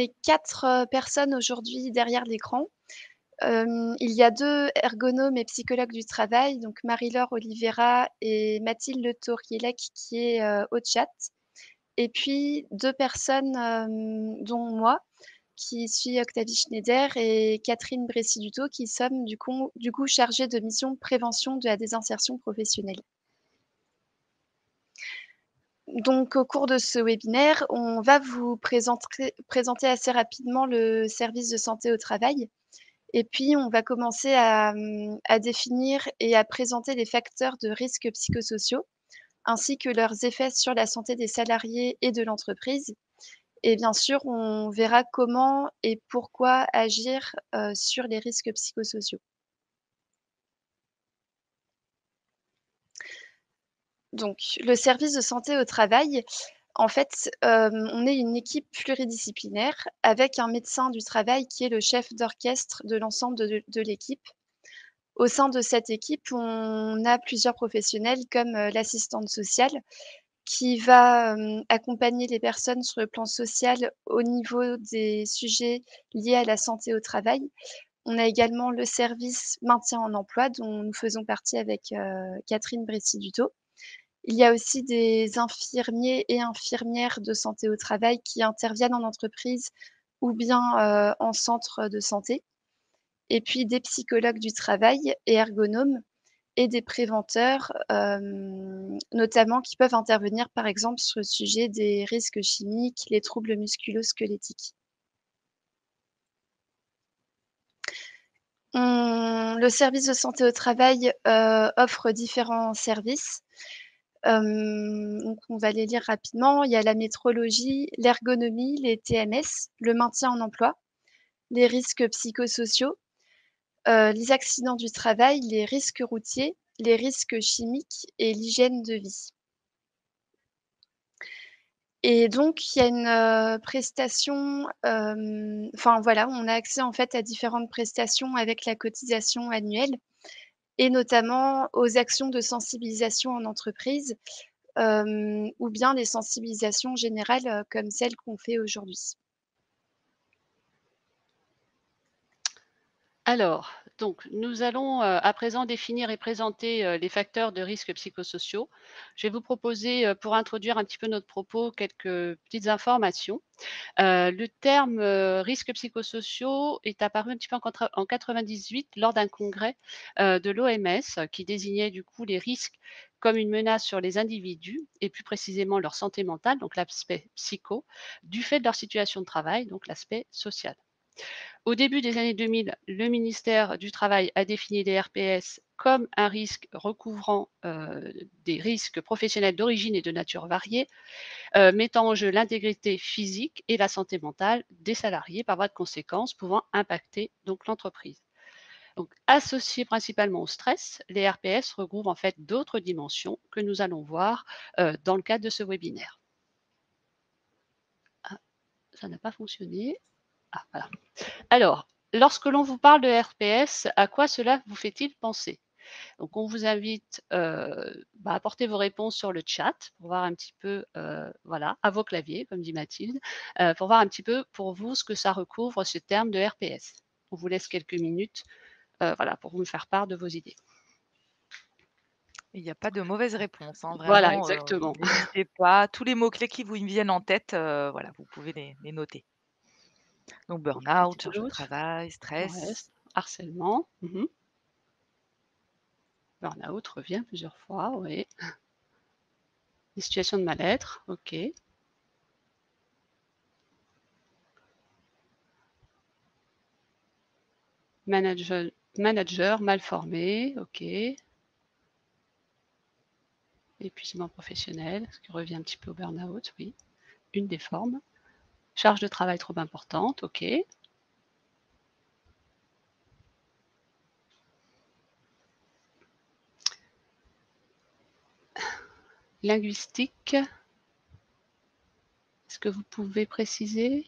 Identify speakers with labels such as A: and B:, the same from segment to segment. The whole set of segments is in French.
A: est 4 personnes aujourd'hui derrière l'écran. Il y a 2 ergonomes et psychologues du travail, donc Marie-Laure Oliveira et Mathilde Le Tauriellec qui est, au chat. Et puis 2 personnes, dont moi, qui suis Octavie Schneider et Catherine Bressy-Dutot qui sommes du coup chargées de mission prévention de la désinsertion professionnelle. Donc au cours de ce webinaire, on va vous présenter assez rapidement le service de santé au travail et puis on va commencer à définir et à présenter les facteurs de risques psychosociaux, ainsi que leurs effets sur la santé des salariés et de l'entreprise. Et bien sûr, on verra comment et pourquoi agir, sur les risques psychosociaux. Donc le service de santé au travail, en fait, on est une équipe pluridisciplinaire avec un médecin du travail qui est le chef d'orchestre de l'ensemble de l'équipe. Au sein de cette équipe, on a plusieurs professionnels comme, l'assistante sociale qui va, accompagner les personnes sur le plan social au niveau des sujets liés à la santé au travail. On a également le service maintien en emploi dont nous faisons partie avec, Catherine Bressy-Dutot. Il y a aussi des infirmiers et infirmières de santé au travail qui interviennent en entreprise ou bien, en centre de santé. Et puis des psychologues du travail et ergonomes et des préventeurs, notamment qui peuvent intervenir par exemple sur le sujet des risques chimiques, les troubles musculo-squelettiques. Le service de santé au travail, offre différents services. Donc on va les lire rapidement. Il y a la métrologie, l'ergonomie, les TMS, le maintien en emploi, les risques psychosociaux, les accidents du travail, les risques routiers, les risques chimiques et l'hygiène de vie. Et donc il y a une, prestation, enfin voilà, on a accès en fait à différentes prestations avec la cotisation annuelle et notamment aux actions de sensibilisation en entreprise, ou bien les sensibilisations générales, comme celles qu'on fait aujourd'hui.
B: Alors, donc, nous allons à présent définir et présenter les facteurs de risques psychosociaux. Je vais vous proposer, pour introduire un petit peu notre propos, quelques petites informations. Le terme risques psychosociaux est apparu un petit peu en 98 lors d'un congrès de l'OMS qui désignait du coup les risques comme une menace sur les individus et plus précisément leur santé mentale, donc l'aspect psycho, du fait de leur situation de travail, donc l'aspect social. Au début des années 2000, le ministère du Travail a défini les RPS comme un risque recouvrant des risques professionnels d'origine et de nature variée, mettant en jeu l'intégrité physique et la santé mentale des salariés, par voie de conséquence pouvant impacter donc l'entreprise. Donc, associés principalement au stress, les RPS regroupent en fait d'autres dimensions que nous allons voir dans le cadre de ce webinaire. Ah, ça n'a pas fonctionné. Ah, voilà. Alors, lorsque l'on vous parle de RPS, à quoi cela vous fait-il penser? Donc, on vous invite à porter vos réponses sur le chat pour voir un petit peu, voilà, à vos claviers, comme dit Mathilde, pour voir un petit peu pour vous ce que ça recouvre ce terme de RPS. On vous laisse quelques minutes, voilà, pour vous faire part de vos idées.
C: Il n'y a pas de mauvaise réponse, hein,
B: Voilà,
C: vraiment,
B: exactement.
C: n'hésitez pas. Tous les mots-clés qui vous viennent en tête, voilà, vous pouvez les noter. Donc
B: Et
C: burn-out, charge de
B: d'autres?
C: travail,
B: Ouais,
C: stress.
B: harcèlement. Burn-out revient plusieurs fois, oui. Les situations de mal-être, ok. Manager mal formé, ok. Épuisement professionnel, ce qui revient un petit peu au burn-out, oui. Une des formes. Charge de travail trop importante, ok. Linguistique, est-ce que vous pouvez préciser?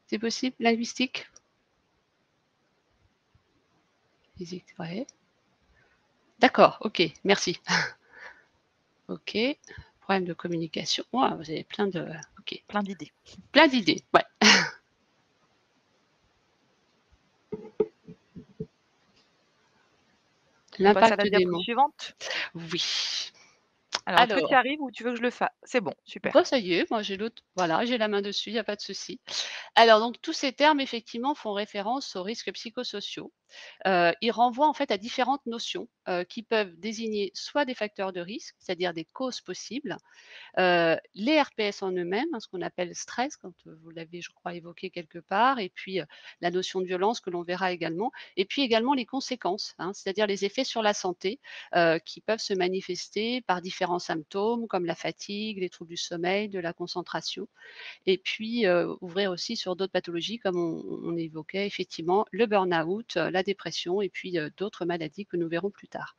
B: C'est possible, linguistique? Physique, ouais. D'accord, ok, merci. OK. Problème de communication. Waouh, vous avez plein de OK.
C: Plein d'idées.
B: Plein d'idées, ouais.
C: On passe à la
B: L'impact des
C: diapo
B: mots.
C: suivante?
B: Oui.
C: Alors, est-ce que tu y
B: Alors,
C: arrives ou tu veux que je le fasse? C'est bon,
B: bah,
C: super.
B: ça y est, moi j'ai l'autre voilà, j'ai la main dessus, il y a pas de souci. Alors donc tous ces termes effectivement font référence aux risques psychosociaux. Il renvoie en fait à différentes notions, qui peuvent désigner soit des facteurs de risque, c'est-à-dire des causes possibles, les RPS en eux-mêmes, hein, ce qu'on appelle stress, quand, vous l'avez, je crois, évoqué quelque part et puis, la notion de violence que l'on verra également et puis également les conséquences, hein, c'est-à-dire les effets sur la santé, qui peuvent se manifester par différents symptômes comme la fatigue, les troubles du sommeil, de la concentration et puis, ouvrir aussi sur d'autres pathologies comme on évoquait effectivement le burn-out, la dépression et puis, d'autres maladies que nous verrons plus tard.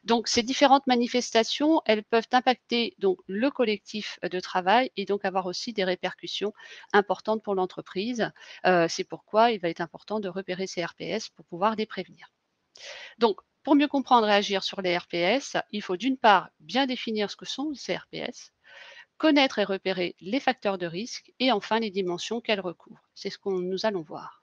B: Donc ces différentes manifestations, elles peuvent impacter donc le collectif de travail et donc avoir aussi des répercussions importantes pour l'entreprise. C'est pourquoi il va être important de repérer ces RPS pour pouvoir les prévenir. Donc pour mieux comprendre et agir sur les RPS, il faut d'une part bien définir ce que sont ces RPS, connaître et repérer les facteurs de risque et enfin les dimensions qu'elles recouvrent. C'est ce que nous allons voir.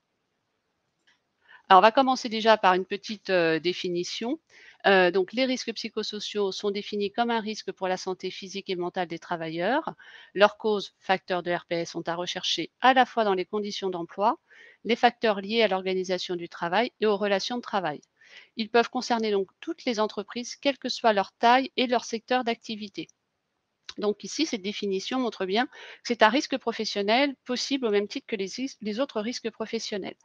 B: Alors, on va commencer déjà par une petite, définition. Donc les risques psychosociaux sont définis comme un risque pour la santé physique et mentale des travailleurs. Leurs causes, facteurs de RPS, sont à rechercher à la fois dans les conditions d'emploi, les facteurs liés à l'organisation du travail et aux relations de travail. Ils peuvent concerner donc toutes les entreprises, quelle que soit leur taille et leur secteur d'activité. Donc ici, cette définition montre bien que c'est un risque professionnel possible au même titre que les autres risques professionnels.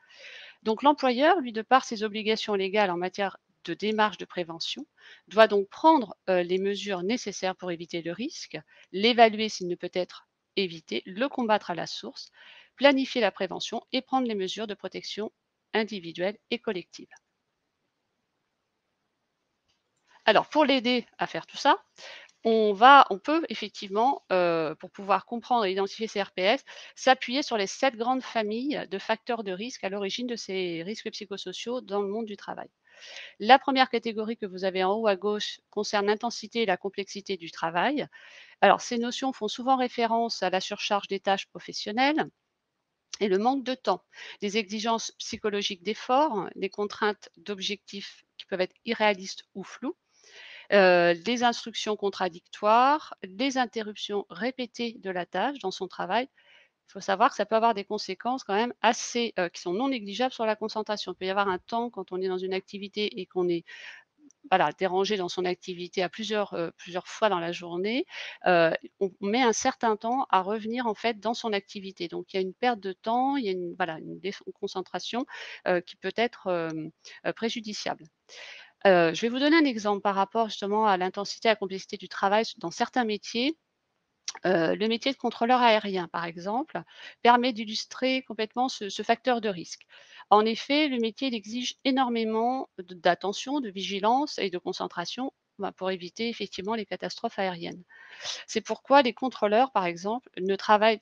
B: Donc l'employeur, lui, de par ses obligations légales en matière de démarche de prévention, doit donc prendre les mesures nécessaires pour éviter le risque, l'évaluer s'il ne peut être évité, le combattre à la source, planifier la prévention et prendre les mesures de protection individuelle et collective. Alors pour l'aider à faire tout ça, on peut effectivement, pour pouvoir comprendre et identifier ces RPS, s'appuyer sur les 7 grandes familles de facteurs de risque à l'origine de ces risques psychosociaux dans le monde du travail. La première catégorie que vous avez en haut à gauche concerne l'intensité et la complexité du travail. Alors ces notions font souvent référence à la surcharge des tâches professionnelles et le manque de temps, des exigences psychologiques d'effort, des contraintes d'objectifs qui peuvent être irréalistes ou floues, les instructions contradictoires, les interruptions répétées de la tâche dans son travail. Il faut savoir que ça peut avoir des conséquences quand même assez, qui sont non négligeables sur la concentration. Il peut y avoir un temps quand on est dans une activité et qu'on est, voilà, dérangé dans son activité à plusieurs fois dans la journée, on met un certain temps à revenir en fait dans son activité. Donc il y a une perte de temps, il y a une voilà, une déconcentration, qui peut être, préjudiciable. Je vais vous donner un exemple par rapport justement à l'intensité et à la complexité du travail dans certains métiers. Le métier de contrôleur aérien, par exemple, permet d'illustrer complètement ce facteur de risque. En effet, le métier il exige énormément d'attention, de vigilance et de concentration, bah, pour éviter effectivement les catastrophes aériennes. C'est pourquoi les contrôleurs, par exemple, ne travaillent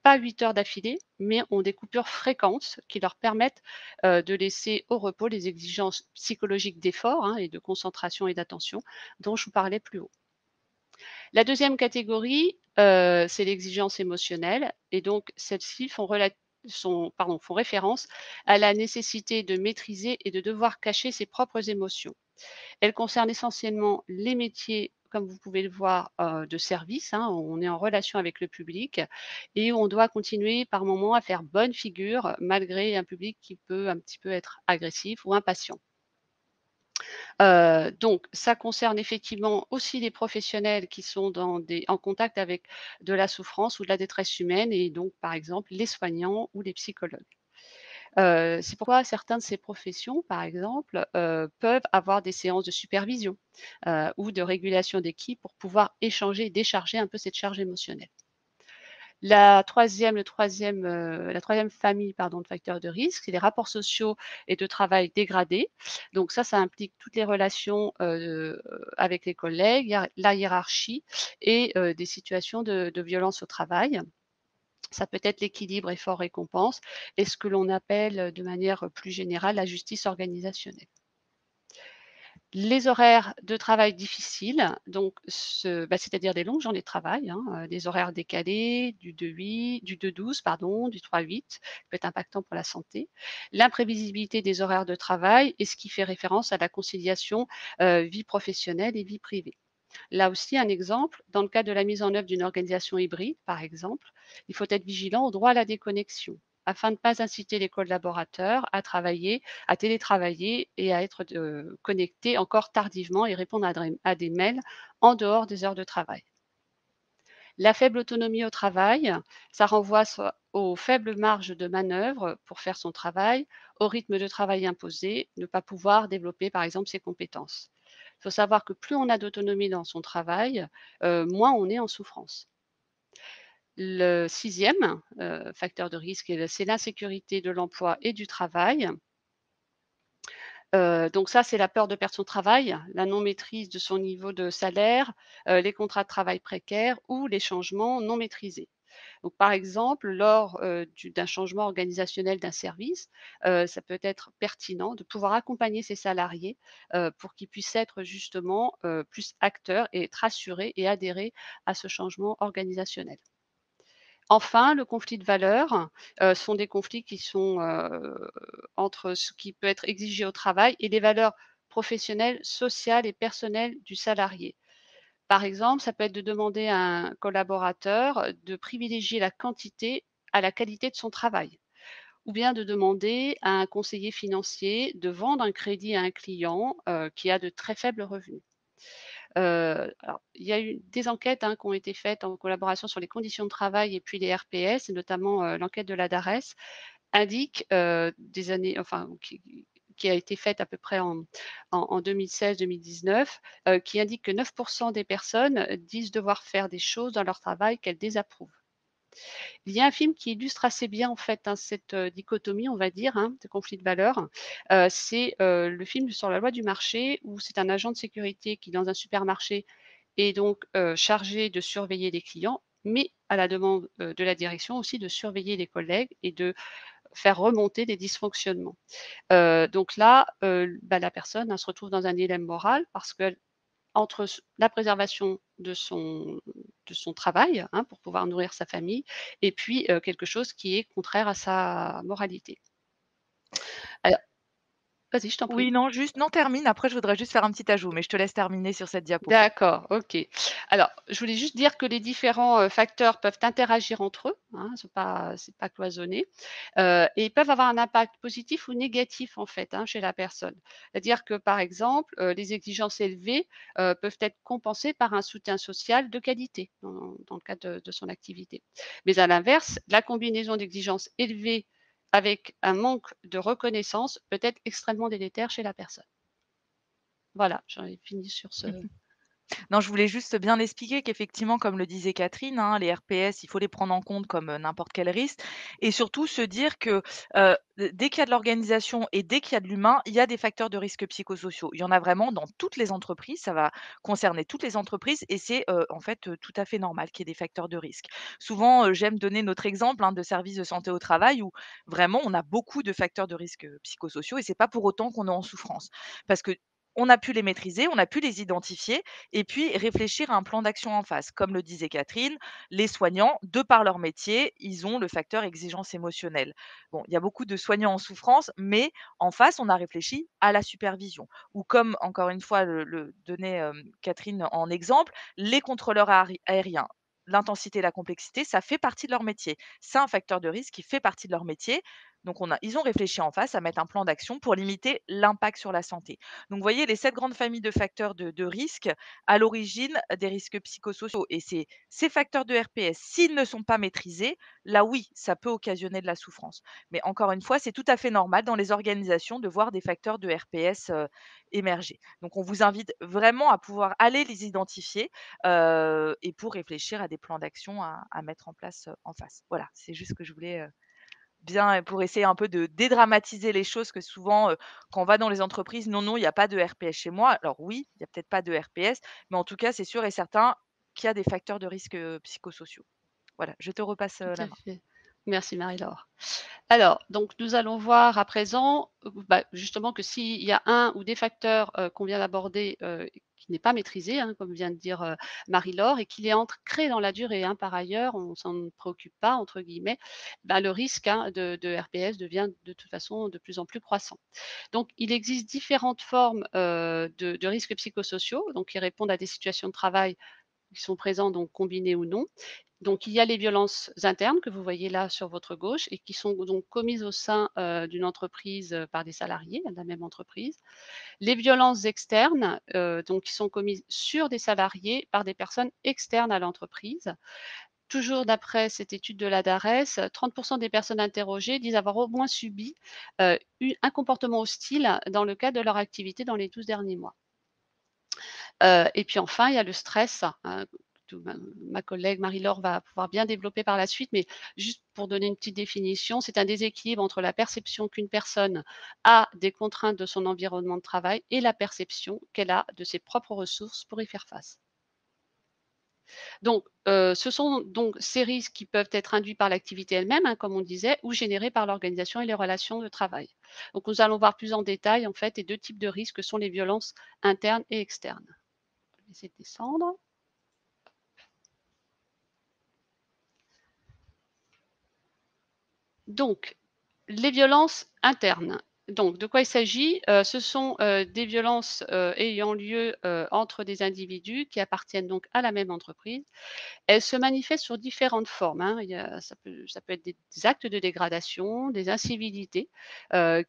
B: pas 8 heures d'affilée, mais ont des coupures fréquentes qui leur permettent, de laisser au repos les exigences psychologiques d'effort, hein, et de concentration et d'attention dont je vous parlais plus haut. La deuxième catégorie, c'est l'exigence émotionnelle et donc celles-ci font référence à la nécessité de maîtriser et de devoir cacher ses propres émotions. Elle concerne essentiellement les métiers, comme vous pouvez le voir, de service, hein, où on est en relation avec le public et où on doit continuer par moments à faire bonne figure malgré un public qui peut un petit peu être agressif ou impatient. Donc ça concerne effectivement aussi les professionnels qui sont en contact avec de la souffrance ou de la détresse humaine et donc par exemple les soignants ou les psychologues. C'est pourquoi certains de ces professions, par exemple, peuvent avoir des séances de supervision, ou de régulation d'équipe pour pouvoir échanger et décharger un peu cette charge émotionnelle. La troisième famille, pardon, de facteurs de risque, c'est les rapports sociaux et de travail dégradés. Donc ça implique toutes les relations, avec les collègues, la hiérarchie et des situations de violence au travail. Ça peut être l'équilibre effort-récompense et ce que l'on appelle, de manière plus générale, la justice organisationnelle. Les horaires de travail difficiles, donc c'est-à-dire des longues journées de travail, hein, des horaires décalés, du 2-8, du 2-12 pardon, du 3-8, peut être impactant pour la santé. L'imprévisibilité des horaires de travail et ce qui fait référence à la conciliation, vie professionnelle et vie privée. Là aussi, un exemple, dans le cas de la mise en œuvre d'une organisation hybride, par exemple, il faut être vigilant au droit à la déconnexion afin de ne pas inciter les collaborateurs à travailler, à télétravailler et à être connectés encore tardivement et répondre à des mails en dehors des heures de travail. La faible autonomie au travail, ça renvoie soit aux faibles marges de manœuvre pour faire son travail, au rythme de travail imposé, ne pas pouvoir développer par exemple ses compétences. Il faut savoir que plus on a d'autonomie dans son travail, moins on est en souffrance. Le sixième facteur de risque, c'est l'insécurité de l'emploi et du travail. Donc ça, c'est la peur de perdre son travail, la non-maîtrise de son niveau de salaire, les contrats de travail précaires ou les changements non maîtrisés. Donc, par exemple, lors d'un changement organisationnel d'un service, ça peut être pertinent de pouvoir accompagner ses salariés pour qu'ils puissent être justement plus acteurs et être rassurés et adhérer à ce changement organisationnel. Enfin, le conflit de valeurs, sont des conflits qui sont entre ce qui peut être exigé au travail et les valeurs professionnelles, sociales et personnelles du salarié. Par exemple, ça peut être de demander à un collaborateur de privilégier la quantité à la qualité de son travail, ou bien de demander à un conseiller financier de vendre un crédit à un client qui a de très faibles revenus. Alors, il y a eu des enquêtes hein, qui ont été faites en collaboration sur les conditions de travail et puis les RPS, et notamment l'enquête de la DARES, indique des années, enfin, qui a été faite à peu près en 2016-2019, qui indique que 9% des personnes disent devoir faire des choses dans leur travail qu'elles désapprouvent. Il y a un film qui illustre assez bien en fait hein, cette dichotomie, on va dire, hein, de conflit de valeurs. C'est le film sur la loi du marché où c'est un agent de sécurité qui, dans un supermarché, est donc chargé de surveiller les clients, mais à la demande de la direction aussi de surveiller les collègues et de faire remonter les dysfonctionnements. Donc là, la personne hein, se retrouve dans un dilemme moral parce que entre la préservation de son travail, hein, pour pouvoir nourrir sa famille et puis, quelque chose qui est contraire à sa moralité. Alors vas-y, je t'en prie.
C: Oui, non, juste non, termine. Après, je voudrais juste faire un petit ajout, mais je te laisse terminer sur cette diapo.
B: D'accord, OK. Alors, je voulais juste dire que les différents, facteurs peuvent interagir entre eux, hein, c'est pas cloisonné, et ils peuvent avoir un impact positif ou négatif, en fait, hein, chez la personne. C'est-à-dire que, par exemple, les exigences élevées, peuvent être compensées par un soutien social de qualité dans le cadre de son activité. Mais à l'inverse, la combinaison d'exigences élevées avec un manque de reconnaissance peut être extrêmement délétère chez la personne. Voilà, j'en ai fini sur ce
C: Non, je voulais juste bien expliquer qu'effectivement, comme le disait Catherine, hein, les RPS, il faut les prendre en compte comme n'importe quel risque et surtout se dire que dès qu'il y a de l'organisation et dès qu'il y a de l'humain, il y a des facteurs de risque psychosociaux. Il y en a vraiment dans toutes les entreprises, ça va concerner toutes les entreprises et c'est en fait tout à fait normal qu'il y ait des facteurs de risque. Souvent, j'aime donner notre exemple hein, de service de santé au travail où vraiment on a beaucoup de facteurs de risque psychosociaux et c'est pas pour autant qu'on est en souffrance. Parce que on a pu les maîtriser, on a pu les identifier et puis réfléchir à un plan d'action en face. Comme le disait Catherine, les soignants, de par leur métier, ils ont le facteur exigence émotionnelle. Bon, il y a beaucoup de soignants en souffrance, mais en face, on a réfléchi à la supervision. Ou comme, encore une fois, le donnait Catherine en exemple, les contrôleurs aériens. L'intensité et la complexité, ça fait partie de leur métier. C'est un facteur de risque qui fait partie de leur métier. Donc, ils ont réfléchi en face à mettre un plan d'action pour limiter l'impact sur la santé. Donc, vous voyez, les 7 grandes familles de facteurs de risque à l'origine des risques psychosociaux. Et c'est ces facteurs de RPS, s'ils ne sont pas maîtrisés, là oui, ça peut occasionner de la souffrance. Mais encore une fois, c'est tout à fait normal dans les organisations de voir des facteurs de RPS émerger. Donc on vous invite vraiment à pouvoir aller les identifier et pour réfléchir à des plans d'action à mettre en place en face. Voilà, c'est juste ce que je voulais bien pour essayer un peu de dédramatiser les choses que souvent, quand on va dans les entreprises: «Non, non, il y a pas de RPS chez moi». Alors oui, il y a peut-être pas de RPS, mais en tout cas, c'est sûr et certain qu'il y a des facteurs de risque, psychosociaux. Voilà, je te repasse,
B: tout
C: la
B: à
C: main.
B: fait. Merci Marie-Laure. Alors, donc nous allons voir à présent, justement que s'il y a un ou des facteurs, qu'on vient d'aborder, qui n'est pas maîtrisé, hein, comme vient de dire, Marie-Laure et qu'il est ancré dans la durée, hein, par ailleurs, on s'en préoccupe pas entre guillemets, le risque, hein, de RPS devient de toute façon de plus en plus croissant. Donc il existe différentes formes, de risques psychosociaux, donc qui répondent à des situations de travail qui sont présents donc combinés ou non. Donc il y a les violences internes que vous voyez là sur votre gauche et qui sont donc commises au sein, d'une entreprise, par des salariés de la même entreprise. Les violences externes, donc qui sont commises sur des salariés par des personnes externes à l'entreprise. Toujours d'après cette étude de la DARES, 30 des personnes interrogées disent avoir au moins subi, u un comportement hostile dans le cadre de leur activité dans les 12 derniers mois. Et puis enfin, il y a le stress, hein, que ma collègue Marie-Laure va pouvoir bien développer par la suite, mais juste pour donner une petite définition, c'est un déséquilibre entre la perception qu'une personne a des contraintes de son environnement de travail et la perception qu'elle a de ses propres ressources pour y faire face. Donc, ce sont donc ces risques qui peuvent être induits par l'activité elle-même, hein, comme on disait, ou générés par l'organisation et les relations de travail. Donc, nous allons voir plus en détail, en fait, les 2 types de risques sont les violences internes et externes. Je vais essayer de descendre. Donc, les violences internes. Donc, de quoi il s'agit? Ce sont, des violences, ayant lieu, entre des individus qui appartiennent donc à la même entreprise. Elles se manifestent sur différentes formes, hein. Ça peut être des actes de dégradation, des incivilités,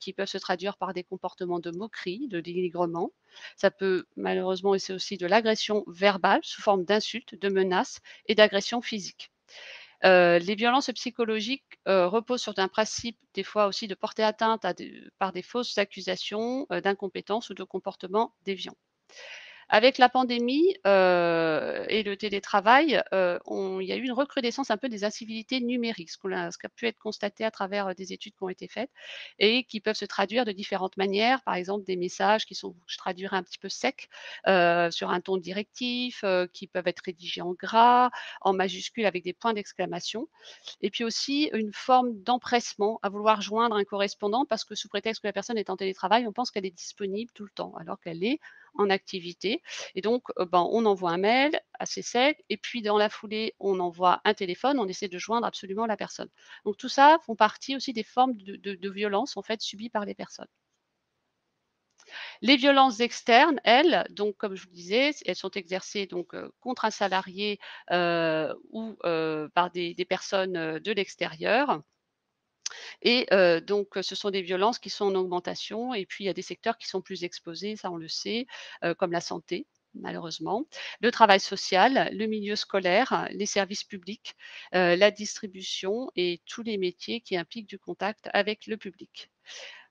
B: qui peuvent se traduire par des comportements de moquerie, de dénigrement. Ça peut malheureusement et c'est aussi de l'agression verbale sous forme d'insultes, de menaces et d'agressions physiques. Les violences psychologiques, reposent sur un principe, des fois aussi, de porter atteinte par des fausses accusations, d'incompétence ou de comportements déviants. Avec la pandémie, et le télétravail, il y a eu une recrudescence un peu des incivilités numériques, ce qui a pu être constaté à travers, des études qui ont été faites et qui peuvent se traduire de différentes manières. Par exemple, des messages qui sont, je traduirais un petit peu secs, sur un ton directif, qui peuvent être rédigés en gras, en majuscules avec des points d'exclamation et puis aussi une forme d'empressement à vouloir joindre un correspondant parce que sous prétexte que la personne est en télétravail, on pense qu'elle est disponible tout le temps alors qu'elle est en activité et donc, on envoie un mail assez sec et puis dans la foulée, on envoie un téléphone, on essaie de joindre absolument la personne. Donc tout ça font partie aussi des formes de violence, en fait, subies par les personnes. Les violences externes, elles, donc comme je vous le disais, elles sont exercées donc, contre un salarié, ou, par des personnes, de l'extérieur et donc ce sont des violences qui sont en augmentation et puis il y a des secteurs qui sont plus exposés, ça on le sait, comme la santé, malheureusement, le travail social, le milieu scolaire, les services publics, la distribution et tous les métiers qui impliquent du contact avec le public.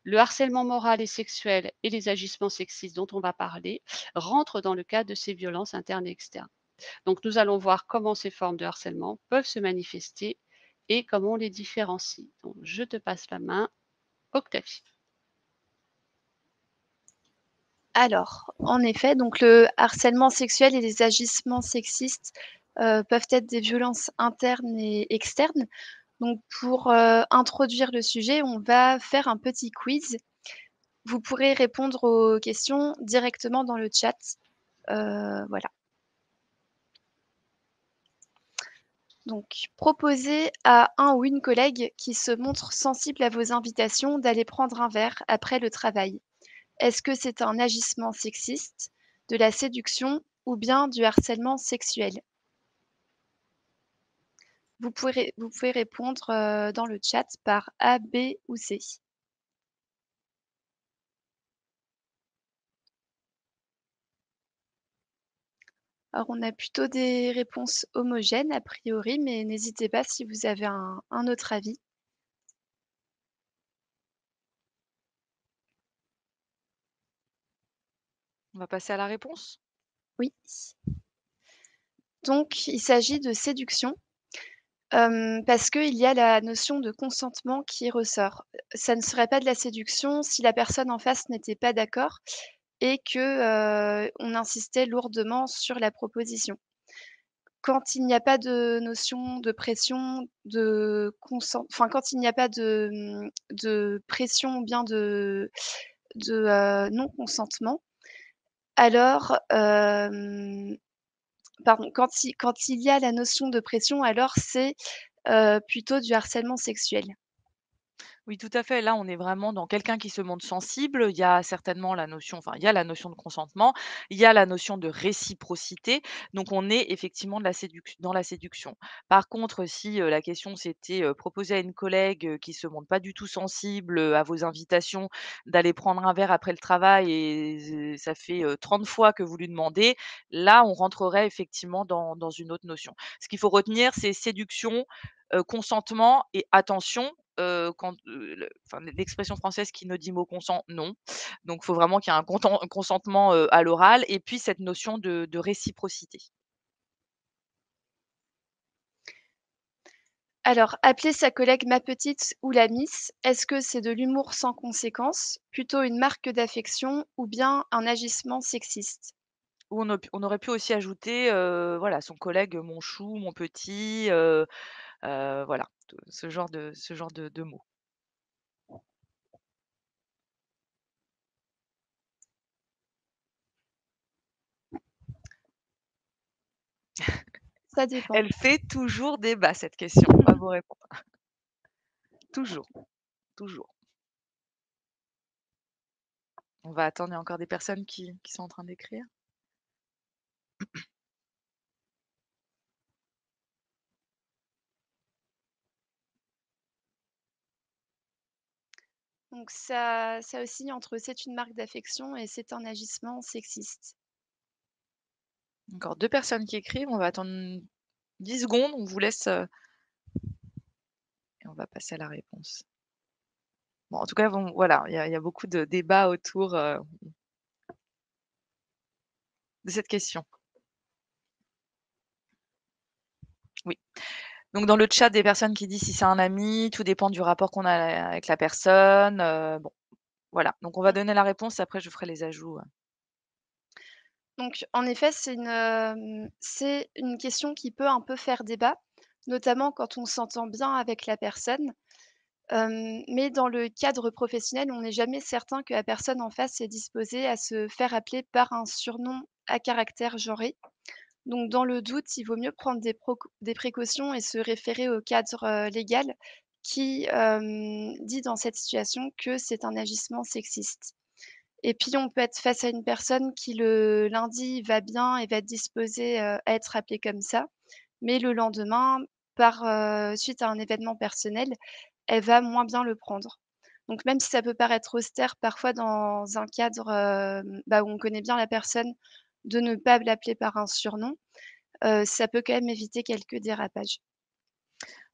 B: Le harcèlement moral et sexuel et les agissements sexistes dont on va parler rentrent dans le cadre de ces violences internes et externes. Donc nous allons voir comment ces formes de harcèlement peuvent se manifester et comment on les différencie. Donc je te passe la main, Octavie.
A: Alors, en effet, donc le harcèlement sexuel et les agissements sexistes, peuvent être des violences internes et externes. Donc pour, introduire le sujet, on va faire un petit quiz. Vous pourrez répondre aux questions directement dans le chat, voilà. Donc proposez à un ou une collègue qui se montre sensible à vos invitations d'aller prendre un verre après le travail. Est-ce que c'est un agissement sexiste, de la séduction ou bien du harcèlement sexuel? Vous pouvez répondre, dans le chat par A, B ou C. Alors on a plutôt des réponses homogènes a priori, mais n'hésitez pas si vous avez un autre avis.
C: On va passer à la réponse?
A: Oui. Donc il s'agit de séduction. Parce qu'il y a la notion de consentement qui ressort. Ça ne serait pas de la séduction si la personne en face n'était pas d'accord et que, on insistait lourdement sur la proposition. quand il n'y a pas de notion de pression, enfin, quand il n'y a pas de pression ou bien de non-consentement, alors, pardon, quand il y a la notion de pression, alors c'est, plutôt du harcèlement sexuel.
C: Oui, tout à fait. Là, on est vraiment dans quelqu'un qui se montre sensible. Il y a certainement la notion, enfin, il y a la notion de consentement, il y a la notion de réciprocité. Donc, on est effectivement dans la séduction. Par contre, si la question c'était proposer à une collègue qui se montre pas du tout sensible à vos invitations d'aller prendre un verre après le travail et ça fait 30 fois que vous lui demandez, là, on rentrerait effectivement dans une autre notion. Ce qu'il faut retenir, c'est séduction, consentement et attention. Quand, le enfin, l'expression française «qui ne dit mot consent», non. Donc il faut vraiment qu'il y ait un consentement, à l'oral et puis cette notion de réciprocité.
A: Alors, appeler sa collègue «ma petite» ou «la miss», est-ce que c'est de l'humour sans conséquence, plutôt une marque d'affection ou bien un agissement sexiste?
C: Ou on aurait pu aussi ajouter, voilà, son collègue, mon chou, mon petit, voilà, ce genre de mots.
A: Ça dépend.
C: Elle fait toujours débat cette question, on va vous répondre. Toujours, toujours. On va attendre, il y a encore des personnes qui sont en train d'écrire.
A: Donc ça oscille entre «c'est une marque d'affection» et «c'est un agissement sexiste».
C: Encore 2 personnes qui écrivent, on va attendre 10 secondes, on vous laisse, et on va passer à la réponse. Bon, en tout cas, bon, voilà, il y a beaucoup de débats autour, de cette question. Oui. Donc dans le chat, des personnes qui disent si c'est un ami, tout dépend du rapport qu'on a avec la personne, bon, voilà. Donc on va
A: Mmh.
C: donner la réponse, après je ferai les ajouts.
A: Donc en effet, c'est une question qui peut un peu faire débat, notamment quand on s'entend bien avec la personne. Mais dans le cadre professionnel, on n'est jamais certain que la personne en face est disposée à se faire appeler par un surnom à caractère genré. Donc dans le doute, il vaut mieux prendre des précautions et se référer au cadre, légal qui, dit dans cette situation que c'est un agissement sexiste. Et puis on peut être face à une personne qui le lundi va bien et va être disposée, à être appelée comme ça, mais le lendemain, suite à un événement personnel, elle va moins bien le prendre. Donc même si ça peut paraître austère parfois dans un cadre, où on connaît bien la personne, de ne pas l'appeler par un surnom, ça peut quand même éviter quelques dérapages.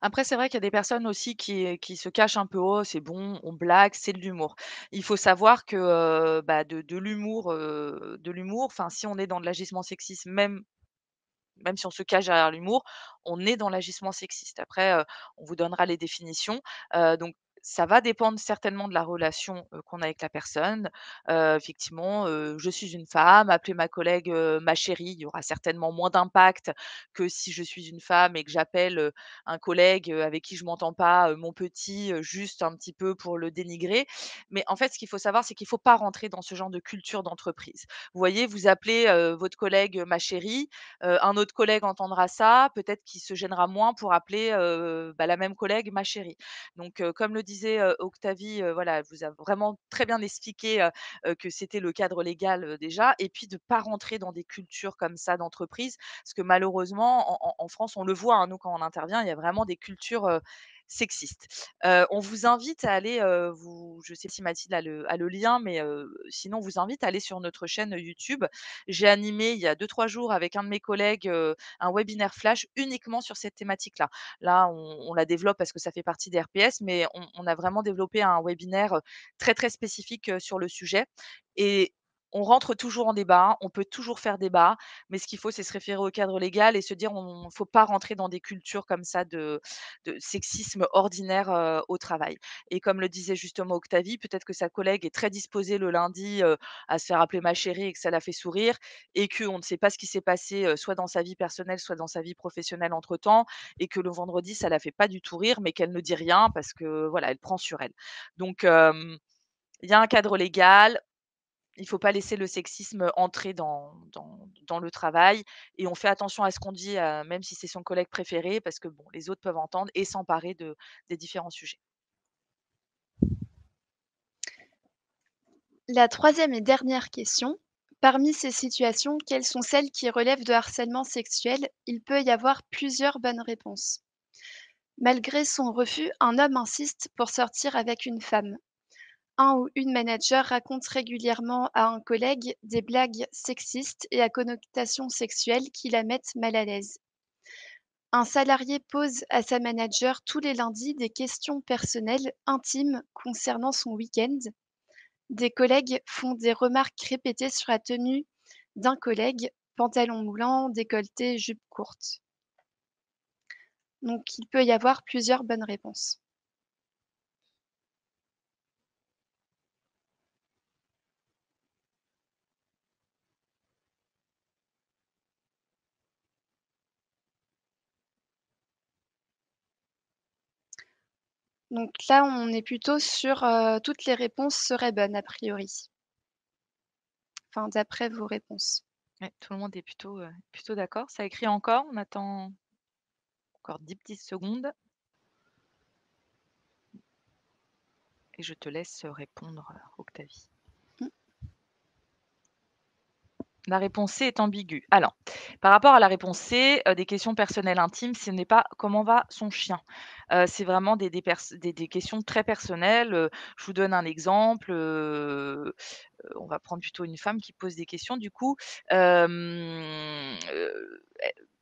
C: Après, c'est vrai qu'il y a des personnes aussi qui se cachent un peu: «Oh, c'est bon, on blague, c'est de l'humour». Il faut savoir que, bah, de l'humour, enfin, si on est dans de l'agissement sexiste, même si on se cache derrière l'humour, on est dans l'agissement sexiste. Après, on vous donnera les définitions. Donc ça va dépendre certainement de la relation, qu'on a avec la personne. Effectivement, je suis une femme, appeler ma collègue, ma chérie, il y aura certainement moins d'impact que si je suis une femme et que j'appelle, un collègue, avec qui je m'entends pas, mon petit, juste un petit peu pour le dénigrer. Mais en fait, ce qu'il faut savoir, c'est qu'il faut pas rentrer dans ce genre de culture d'entreprise. Vous voyez, vous appelez, votre collègue, ma chérie, un autre collègue entendra ça, peut-être qu'il se gênera moins pour appeler, bah, la même collègue «ma chérie». Donc comme le disait, Octavie, voilà, elle vous a vraiment très bien expliqué, que c'était le cadre légal, déjà et puis de pas rentrer dans des cultures comme ça d'entreprise. Parce que malheureusement en France, on le voit, hein, nous quand on intervient, il y a vraiment des cultures, sexistes. On vous invite à aller, je sais si Mathilde a le lien, mais sinon on vous invite à aller sur notre chaîne YouTube. J'ai animé il y a 2-3 jours avec un de mes collègues, un webinaire flash uniquement sur cette thématique-là. Là, on la développe parce que ça fait partie des RPS, mais on a vraiment développé un webinaire, très, très spécifique, sur le sujet et on rentre toujours en débat, on peut toujours faire débat, mais ce qu'il faut, c'est se référer au cadre légal et se dire: «On faut pas rentrer dans des cultures comme ça de sexisme ordinaire, au travail». Et comme le disait justement Octavie, peut-être que sa collègue est très disposée le lundi, à se faire appeler ma chérie et que ça la fait sourire et qu'on ne sait pas ce qui s'est passé, soit dans sa vie personnelle, soit dans sa vie professionnelle entre-temps et que le vendredi, ça la fait pas du tout rire, mais qu'elle ne dit rien parce que voilà, elle prend sur elle. Donc il y a un cadre légal, il faut pas laisser le sexisme entrer dans le travail et on fait attention à ce qu'on dit, même si c'est son collègue préféré parce que bon, les autres peuvent entendre et s'emparer des différents sujets.
A: La troisième et dernière question, parmi ces situations, quelles sont celles qui relèvent de harcèlement sexuel? Il peut y avoir plusieurs bonnes réponses. Malgré son refus, un homme insiste pour sortir avec une femme. Un ou une manager raconte régulièrement à un collègue des blagues sexistes et à connotation sexuelle qui la mettent mal à l'aise. Un salarié pose à sa manager tous les lundis des questions personnelles intimes concernant son week-end. Des collègues font des remarques répétées sur la tenue d'un collègue, pantalon moulant, décolleté, jupe courte. Donc il peut y avoir plusieurs bonnes réponses. Donc là, on est plutôt sur, toutes les réponses seraient bonnes a priori. Enfin, d'après vos réponses.
C: Ouais, tout le monde est plutôt d'accord. Ça écrit encore, on attend encore 10 petites secondes et je te laisse, répondre, Octavie.
A: Mmh.
C: La réponse C est ambiguë. Alors, par rapport à la réponse C, des questions personnelles intimes, ce n'est pas: «Comment va son chien?» C'est vraiment des questions très personnelles, je vous donne un exemple, on va prendre plutôt une femme qui pose des questions du coup.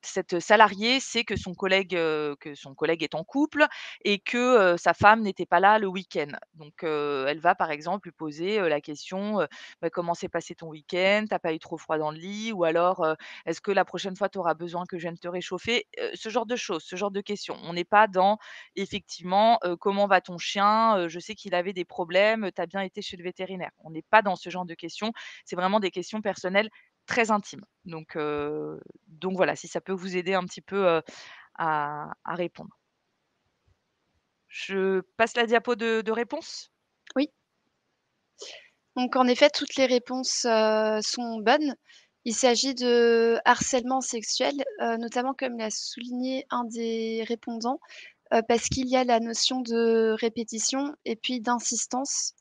C: Cette salariée sait que son collègue est en couple et que, sa femme n'était pas là le week-end. Donc, elle va par exemple lui poser, la question, «Bah, comment s'est passé ton week-end? Tu pas eu trop froid dans le lit?» ou alors, «Est-ce que la prochaine fois tu auras besoin que je vienne te réchauffer?» Ce genre de choses, ce genre de questions. On n'est pas dans effectivement, «Comment va ton chien? Je sais qu'il avait des problèmes, tu as bien été chez le vétérinaire?» On n'est pas dans ce genre de questions. C'est vraiment des questions personnelles très intimes. Donc voilà, si ça peut vous aider un petit peu, à répondre. Je passe la diapo de réponse?
A: Oui, donc en effet, toutes les réponses, sont bonnes. Il s'agit de harcèlement sexuel, notamment comme l'a souligné un des répondants, parce qu'il y a la notion de répétition et puis d'insistance.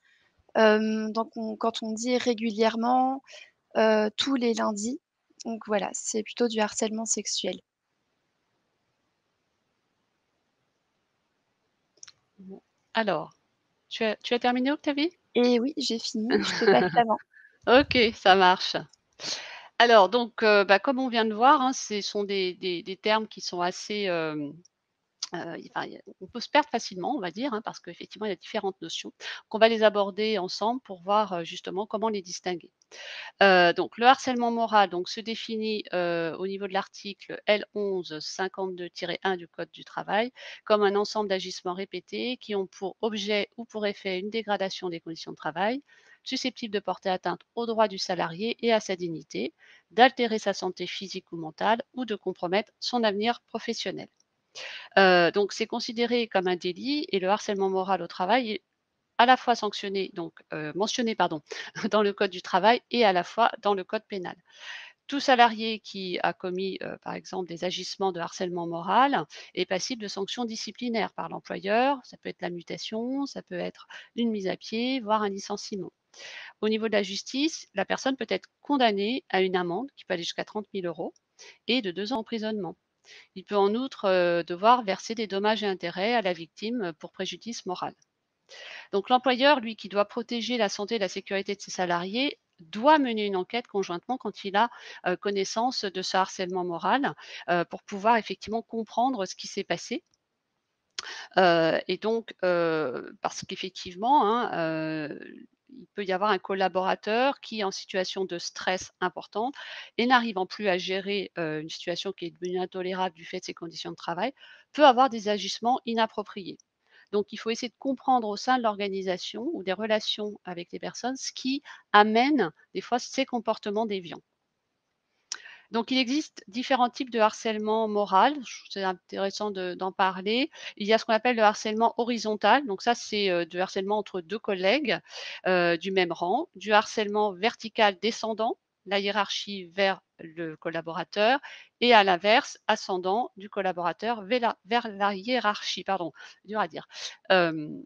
A: Donc quand on dit régulièrement, tous les lundis, donc voilà, c'est plutôt du harcèlement sexuel.
B: Bon. Alors, tu as terminé, Octavie?
A: Et oui, j'ai fini, je te passe la main.
B: OK, ça marche. Alors donc, bah, comme on vient de voir, hein, ce sont des termes qui sont assez, enfin, on peut se perdre facilement, on va dire, hein, parce qu'effectivement, il y a différentes notions. Qu'on va les aborder ensemble pour voir, justement comment les distinguer. Donc le harcèlement moral donc se définit, au niveau de l'article L1152-1 du code du travail comme un ensemble d'agissements répétés qui ont pour objet ou pour effet une dégradation des conditions de travail, susceptibles de porter atteinte aux droits du salarié et à sa dignité, d'altérer sa santé physique ou mentale ou de compromettre son avenir professionnel. Donc c'est considéré comme un délit et le harcèlement moral au travail est à la fois sanctionné donc mentionné pardon, dans le code du travail et à la fois dans le code pénal. Tout salarié qui a commis, par exemple des agissements de harcèlement moral est passible de sanctions disciplinaires par l'employeur. Ça peut être la mutation, ça peut être une mise à pied, voire un licenciement. Au niveau de la justice, la personne peut être condamnée à une amende qui peut aller jusqu'à 30 000 € et de 2 ans d'emprisonnement. Il peut en outre, devoir verser des dommages et intérêts à la victime, pour préjudice moral. Donc l'employeur, lui, qui doit protéger la santé et la sécurité de ses salariés, doit mener une enquête conjointement quand il a, connaissance de ce harcèlement moral, pour pouvoir effectivement comprendre ce qui s'est passé. Et donc, parce qu'effectivement, hein, il peut y avoir un collaborateur qui est en situation de stress importante et n'arrivant plus à gérer, une situation qui est devenue intolérable du fait de ses conditions de travail, peut avoir des agissements inappropriés. Donc il faut essayer de comprendre au sein de l'organisation ou des relations avec les personnes ce qui amène des fois ces comportements déviants. Donc il existe différents types de harcèlement moral, c'est intéressant d'en parler. Il y a ce qu'on appelle le harcèlement horizontal, donc ça c'est, du harcèlement entre 2 collègues, du même rang. Du harcèlement vertical descendant, la hiérarchie vers le collaborateur et à l'inverse, ascendant du collaborateur vers la hiérarchie, pardon, dur à dire. Hem,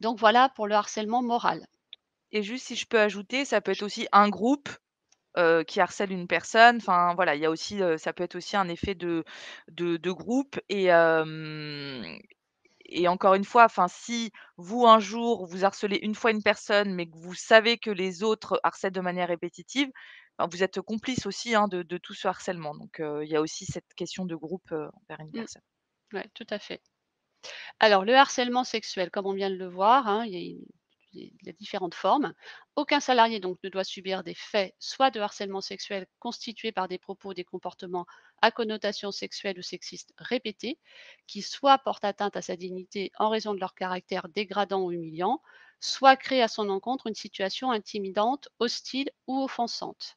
B: donc voilà pour le harcèlement moral.
C: Et juste si je peux ajouter, ça peut être aussi un groupe, qui harcèle une personne. Enfin voilà, il y a aussi, ça peut être aussi un effet de groupe et encore une fois, enfin, si vous, un jour, vous harcelez une fois une personne, mais que vous savez que les autres harcèlent de manière répétitive, enfin, vous êtes complice aussi, hein, de tout ce harcèlement. Donc, il y a aussi cette question de groupe, envers une
B: Mmh,
C: personne.
B: ouais, tout à fait. Alors, le harcèlement sexuel, comme on vient de le voir, hein, il y a différentes formes. Aucun salarié donc ne doit subir des faits, soit de harcèlement sexuel constitués par des propos, des comportements à connotation sexuelle ou sexiste répétés, qui soit portent atteinte à sa dignité en raison de leur caractère dégradant ou humiliant, soit créent à son encontre une situation intimidante, hostile ou offensante,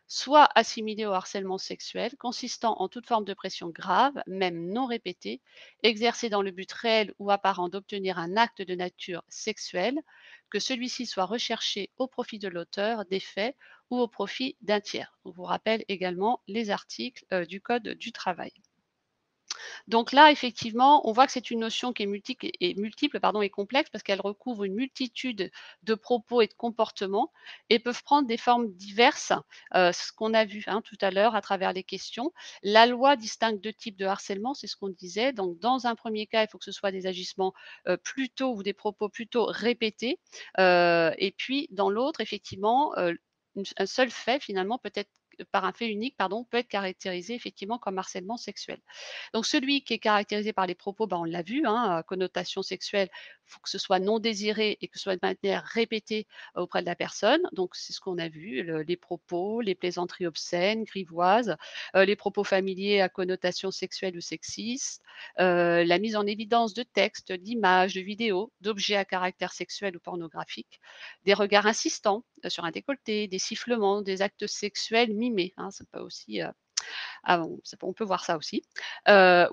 B: soit assimilé au harcèlement sexuel, consistant en toute forme de pression grave, même non répétée, exercée dans le but réel ou apparent d'obtenir un acte de nature sexuelle, que celui-ci soit recherché au profit de l'auteur des faits ou au profit d'un tiers. On vous rappelle également les articles du Code du travail. Donc là, effectivement, on voit que c'est une notion qui est multiple, pardon, et complexe parce qu'elle recouvre une multitude de propos et de comportements et peuvent prendre des formes diverses, ce qu'on a vu, hein, tout à l'heure à travers les questions. La loi distingue 2 types de harcèlement, c'est ce qu'on disait. Donc dans un premier cas, il faut que ce soit des agissements, plutôt ou des propos plutôt répétés, et puis dans l'autre, effectivement, un seul fait finalement peut être par un fait unique, pardon, peut être caractérisé effectivement comme harcèlement sexuel. Donc celui qui est caractérisé par les propos, on l'a vu, hein, à connotation sexuelle, il faut que ce soit non désiré et que ce soit de manière répétée auprès de la personne. Donc c'est ce qu'on a vu, les propos, les plaisanteries obscènes, grivoises, les propos familiers à connotation sexuelle ou sexiste, la mise en évidence de textes, d'images, de vidéos, d'objets à caractère sexuel ou pornographique, des regards insistants sur un décolleté, des sifflements, des actes sexuels mimés, hein, ça peut aussi ah bon, on peut voir ça aussi. Ou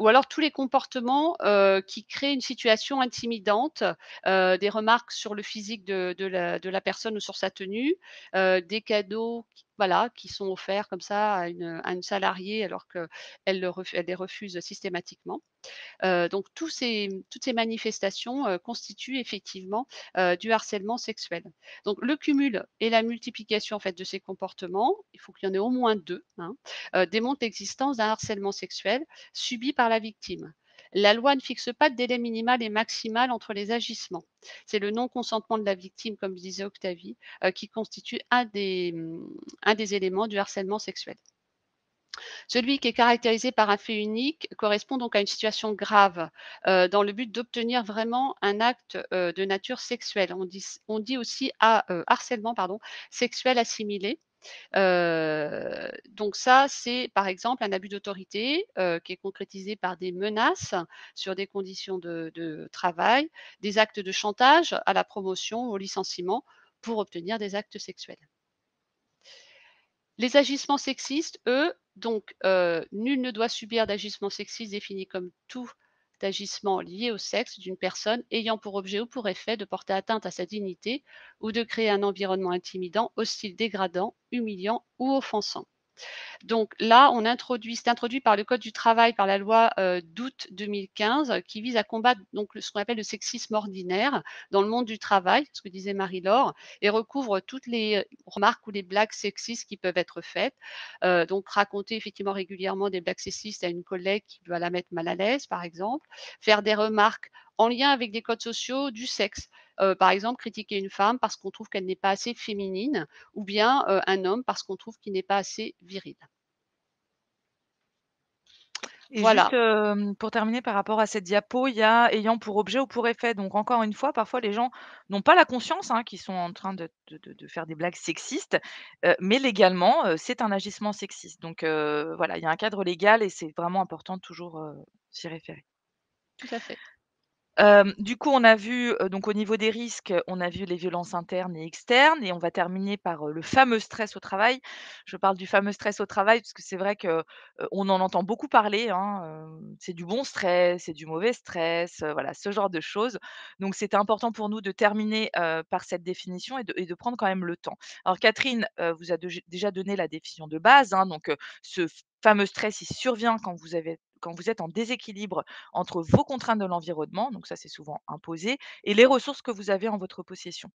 B: alors tous les comportements, qui créent une situation intimidante, des remarques sur le physique de la personne ou sur sa tenue, des cadeaux voilà, qui sont offerts comme ça à une salariée alors qu'elle les refuse systématiquement. Donc toutes ces manifestations, constituent effectivement, du harcèlement sexuel. Donc le cumul et la multiplication en fait de ces comportements, il faut qu'il y en ait au moins 2, hein, démontrent l'existence d'un harcèlement sexuel subi par la victime. La loi ne fixe pas de délai minimal et maximal entre les agissements. C'est le non-consentement de la victime, comme disait Octavie, qui constitue un des éléments du harcèlement sexuel. Celui qui est caractérisé par un fait unique correspond donc à une situation grave, dans le but d'obtenir vraiment un acte, de nature sexuelle. On dit aussi harcèlement pardon, sexuel assimilé. Donc ça, c'est par exemple un abus d'autorité, qui est concrétisé par des menaces sur des conditions de travail, des actes de chantage à la promotion, au licenciement pour obtenir des actes sexuels. Les agissements sexistes, eux, donc nul ne doit subir d'agissements sexistes définis comme tout agissement lié au sexe d'une personne ayant pour objet ou pour effet de porter atteinte à sa dignité ou de créer un environnement intimidant, hostile, dégradant, humiliant ou offensant. Donc là, c'est introduit par le Code du travail, par la loi, d'août 2015, qui vise à combattre donc ce qu'on appelle le sexisme ordinaire dans le monde du travail, ce que disait Marie-Laure, et recouvre toutes les remarques ou les blagues sexistes qui peuvent être faites. Donc raconter effectivement régulièrement des blagues sexistes à une collègue qui va la mettre mal à l'aise, par exemple. Faire des remarques en lien avec des codes sociaux du sexe. Par exemple, critiquer une femme parce qu'on trouve qu'elle n'est pas assez féminine ou bien, un homme parce qu'on trouve qu'il n'est pas assez viril.
C: Et juste,
B: Voilà,
C: pour terminer par rapport à cette diapo, il y a ayant pour objet ou pour effet. Donc encore une fois, parfois les gens n'ont pas la conscience, hein, qu'ils sont en train de faire des blagues sexistes, mais légalement, c'est un agissement sexiste. Donc voilà, il y a un cadre légal et c'est vraiment important de toujours, s'y référer.
B: tout à fait.
C: Du coup, on a vu, donc au niveau des risques, on a vu les violences internes et externes et on va terminer par, le fameux stress au travail. Je parle du fameux stress au travail parce que c'est vrai que, on en entend beaucoup parler, hein, c'est du bon stress, c'est du mauvais stress, voilà, ce genre de choses. Donc c'était important pour nous de terminer, par cette définition et de prendre quand même le temps. Alors Catherine, vous a déjà donné la définition de base, hein, donc, ce fameux stress, il survient quand vous êtes en déséquilibre entre vos contraintes de l'environnement, donc ça c'est souvent imposé, et les ressources que vous avez en votre possession.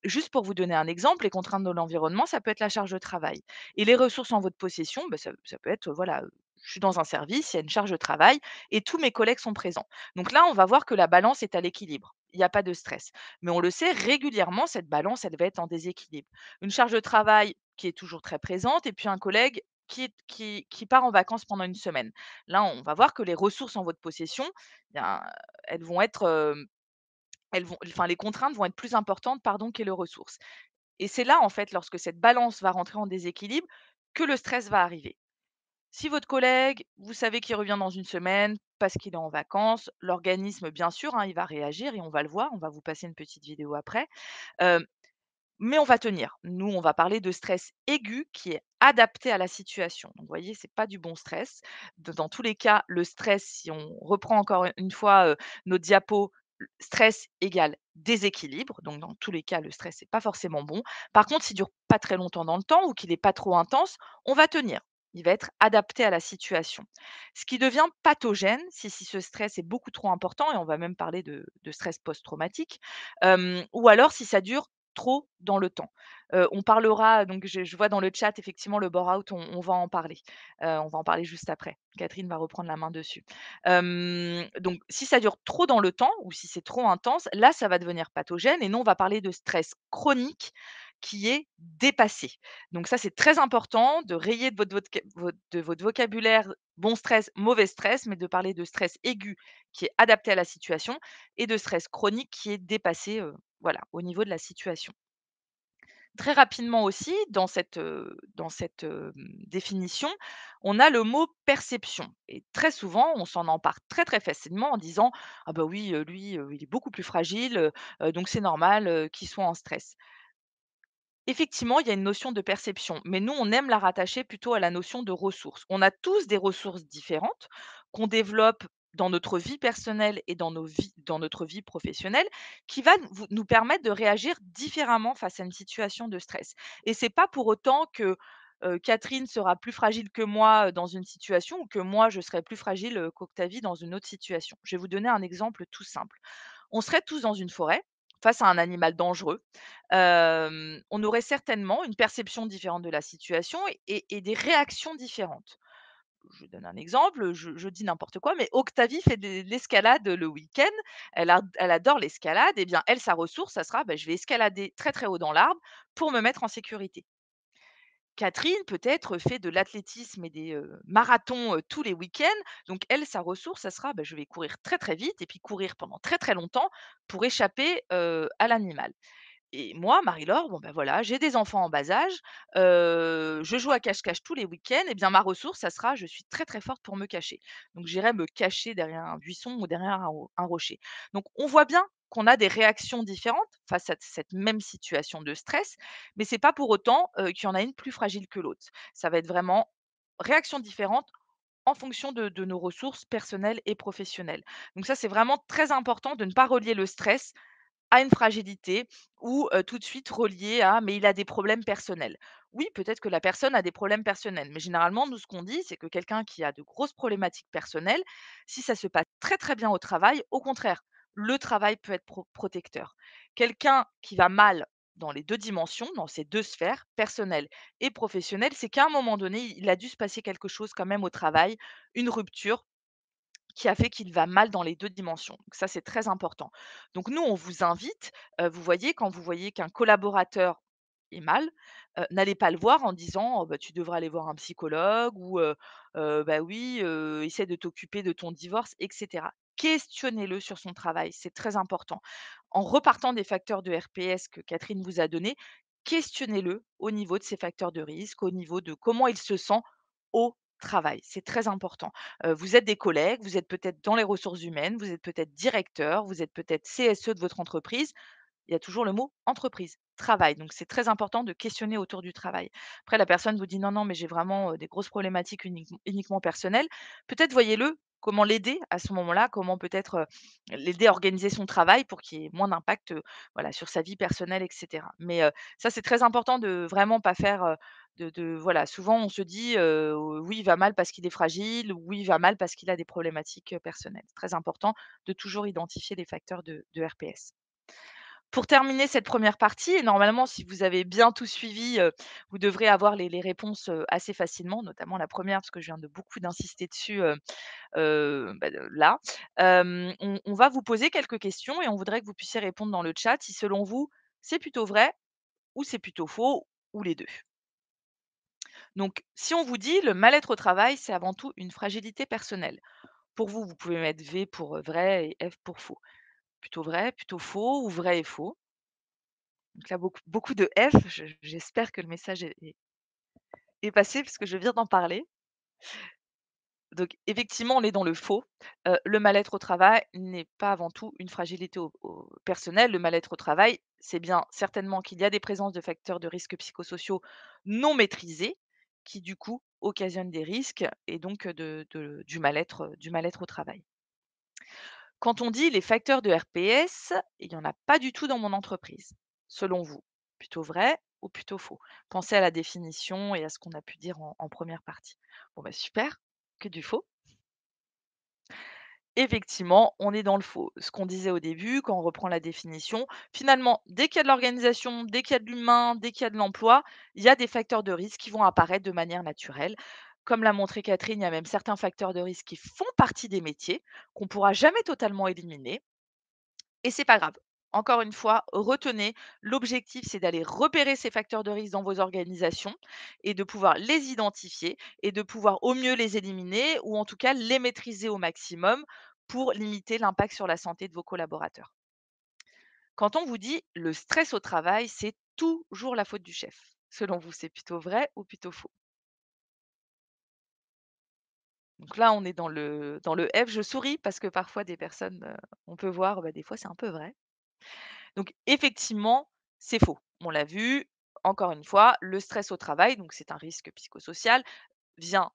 C: Juste pour vous donner un exemple, les contraintes de l'environnement, ça peut être la charge de travail et les ressources en votre possession, bah, ça peut être, voilà, je suis dans un service, il y a une charge de travail et tous mes collègues sont présents. Donc là, on va voir que la balance est à l'équilibre. Il n'y a pas de stress. Mais on le sait, régulièrement, cette balance, elle va être en déséquilibre. Une charge de travail qui est toujours très présente et puis un collègue qui part en vacances pendant une semaine. Là, on va voir que les ressources en votre possession, bien, elles vont être, les contraintes vont être plus importantes, pardon, que les ressources. Et c'est là, en fait, lorsque cette balance va rentrer en déséquilibre, que le stress va arriver. Si votre collègue, vous savez qu'il revient dans une semaine parce qu'il est en vacances, l'organisme, bien sûr, hein, il va réagir et on va le voir. On va vous passer une petite vidéo après. Euh, mais on va tenir. Nous, on va parler de stress aigu qui est adapté à la situation. Donc, vous voyez, c'est pas du bon stress. Dans tous les cas, le stress, si on reprend encore une fois nos diapos, stress égale déséquilibre. Donc, dans tous les cas, le stress, c'est pas forcément bon. Par contre, s'il dure pas très longtemps dans le temps ou qu'il n'est pas trop intense, on va tenir. Il va être adapté à la situation. Ce qui devient pathogène, si ce stress est beaucoup trop important, et on va même parler de stress post-traumatique, ou alors si ça dure trop dans le temps. On parlera donc je vois dans le chat effectivement le bore-out, on va en parler. On va en parler juste après. Catherine va reprendre la main dessus. Donc si ça dure trop dans le temps ou si c'est trop intense, là, ça va devenir pathogène et nous, on va parler de stress chronique qui est dépassé. Donc ça, c'est très important de rayer de votre vocabulaire bon stress, mauvais stress, mais de parler de stress aigu qui est adapté à la situation et de stress chronique qui est dépassé, voilà, au niveau de la situation. Très rapidement aussi, dans cette définition, on a le mot perception et très souvent, on s'en empare très, très facilement en disant: «Ah bah oui, lui, il est beaucoup plus fragile, donc c'est normal, qu'il soit en stress». Effectivement, il y a une notion de perception, mais nous, on aime la rattacher plutôt à la notion de ressources. On a tous des ressources différentes qu'on développe dans notre vie personnelle et dans notre vie professionnelle, qui va nous permettre de réagir différemment face à une situation de stress. Et c'est pas pour autant que Catherine sera plus fragile que moi dans une situation ou que moi je serai plus fragile qu'Octavie dans une autre situation. Je vais vous donner un exemple tout simple. On serait tous dans une forêt face à un animal dangereux. On aurait certainement une perception différente de la situation et des réactions différentes. Je donne un exemple, je dis n'importe quoi, mais Octavie fait de l'escalade le week-end. Elle adore l'escalade. Et bien, elle, sa ressource, ça sera, bah, je vais escalader très, très haut dans l'arbre pour me mettre en sécurité. Catherine, peut-être, fait de l'athlétisme et des, marathons, tous les week-ends. Donc elle, sa ressource, ça sera, bah, je vais courir très, très vite et puis courir pendant très, très longtemps pour échapper, à l'animal. Et moi, Marie-Laure, bon, ben voilà, j'ai des enfants en bas âge, je joue à cache-cache tous les week-ends et bien ma ressource, ça sera, je suis très, très forte pour me cacher. Donc j'irai me cacher derrière un buisson ou derrière un rocher. Donc on voit bien qu'on a des réactions différentes face à cette même situation de stress, mais c'est pas pour autant, qu'il y en a une plus fragile que l'autre. Ça va être vraiment réactions différentes en fonction de nos ressources personnelles et professionnelles. Donc ça, c'est vraiment très important de ne pas relier le stress à une fragilité ou, tout de suite relié à: «Mais il a des problèmes personnels». Oui, peut-être que la personne a des problèmes personnels, mais généralement, nous, ce qu'on dit, c'est que quelqu'un qui a de grosses problématiques personnelles, si ça se passe très, très bien au travail, au contraire, le travail peut être protecteur. Quelqu'un qui va mal dans les 2 dimensions, dans ces 2 sphères, personnelle et professionnelle, c'est qu'à un moment donné, il a dû se passer quelque chose quand même au travail, une rupture qui a fait qu'il va mal dans les 2 dimensions. Donc ça, c'est très important. Donc nous, on vous invite, vous voyez, quand vous voyez qu'un collaborateur et mal, n'allez pas le voir en disant: «Oh bah, tu devrais aller voir un psychologue» ou «Bah oui, essaie de t'occuper de ton divorce» et cetera. Questionnez-le sur son travail, c'est très important. En repartant des facteurs de RPS que Catherine vous a donnés, questionnez-le au niveau de ses facteurs de risque, au niveau de comment il se sent au travail. C'est très important. Vous êtes des collègues, vous êtes peut-être dans les ressources humaines, vous êtes peut-être directeur, vous êtes peut-être CSE de votre entreprise. Il y a toujours le mot entreprise, travail. Donc c'est très important de questionner autour du travail. Après, la personne vous dit: «Non, non, mais j'ai vraiment, des grosses problématiques uniquement personnelles». Peut-être voyez-le, comment l'aider à ce moment-là, comment peut-être, l'aider à organiser son travail pour qu'il y ait moins d'impact, voilà, sur sa vie personnelle et cetera. Mais, ça, c'est très important de vraiment pas faire, voilà, souvent on se dit, «Oui, il va mal parce qu'il est fragile» ou «Oui, il va mal parce qu'il a des problématiques, personnelles». C'est très important de toujours identifier les facteurs de RPS. Pour terminer cette première partie et normalement si vous avez bien tout suivi, vous devrez avoir les réponses, assez facilement, notamment la première parce que je viens de beaucoup d'insister dessus, bah, là. On va vous poser quelques questions et on voudrait que vous puissiez répondre dans le chat si selon vous, c'est plutôt vrai ou c'est plutôt faux ou les 2. Donc si on vous dit: «Le mal-être au travail, c'est avant tout une fragilité personnelle». Pour vous, vous pouvez mettre V pour, vrai et F pour faux. Plutôt vrai, plutôt faux ou vrai et faux? Donc là, beaucoup de F. J'espère que le message est passé parce que je viens d'en parler. Donc effectivement, on est dans le faux. Le mal-être au travail n'est pas avant tout une fragilité personnelle. Le mal-être au travail, c'est bien certainement qu'il y a des présences de facteurs de risques psychosociaux non maîtrisés qui, du coup, occasionnent des risques et donc du mal-être au travail. Quand on dit les facteurs de RPS, il n'y en a pas du tout dans mon entreprise. Selon vous, plutôt vrai ou plutôt faux? Pensez à la définition et à ce qu'on a pu dire en première partie. Bon bah super, que du faux. Effectivement, on est dans le faux. Ce qu'on disait au début, quand on reprend la définition, finalement, dès qu'il y a de l'organisation, dès qu'il y a de l'humain, dès qu'il y a de l'emploi, il y a des facteurs de risque qui vont apparaître de manière naturelle. Comme l'a montré Catherine, il y a même certains facteurs de risque qui font partie des métiers, qu'on ne pourra jamais totalement éliminer. Et c'est pas grave. Encore une fois, retenez, l'objectif, c'est d'aller repérer ces facteurs de risque dans vos organisations et de pouvoir les identifier et de pouvoir au mieux les éliminer ou en tout cas les maîtriser au maximum pour limiter l'impact sur la santé de vos collaborateurs. Quand on vous dit le stress au travail, c'est toujours la faute du chef. Selon vous, c'est plutôt vrai ou plutôt faux? Donc là, on est dans le F. Je souris parce que parfois des personnes, on peut voir, bah, des fois c'est un peu vrai. Donc effectivement, c'est faux. On l'a vu, encore une fois, le stress au travail, donc c'est un risque psychosocial, vient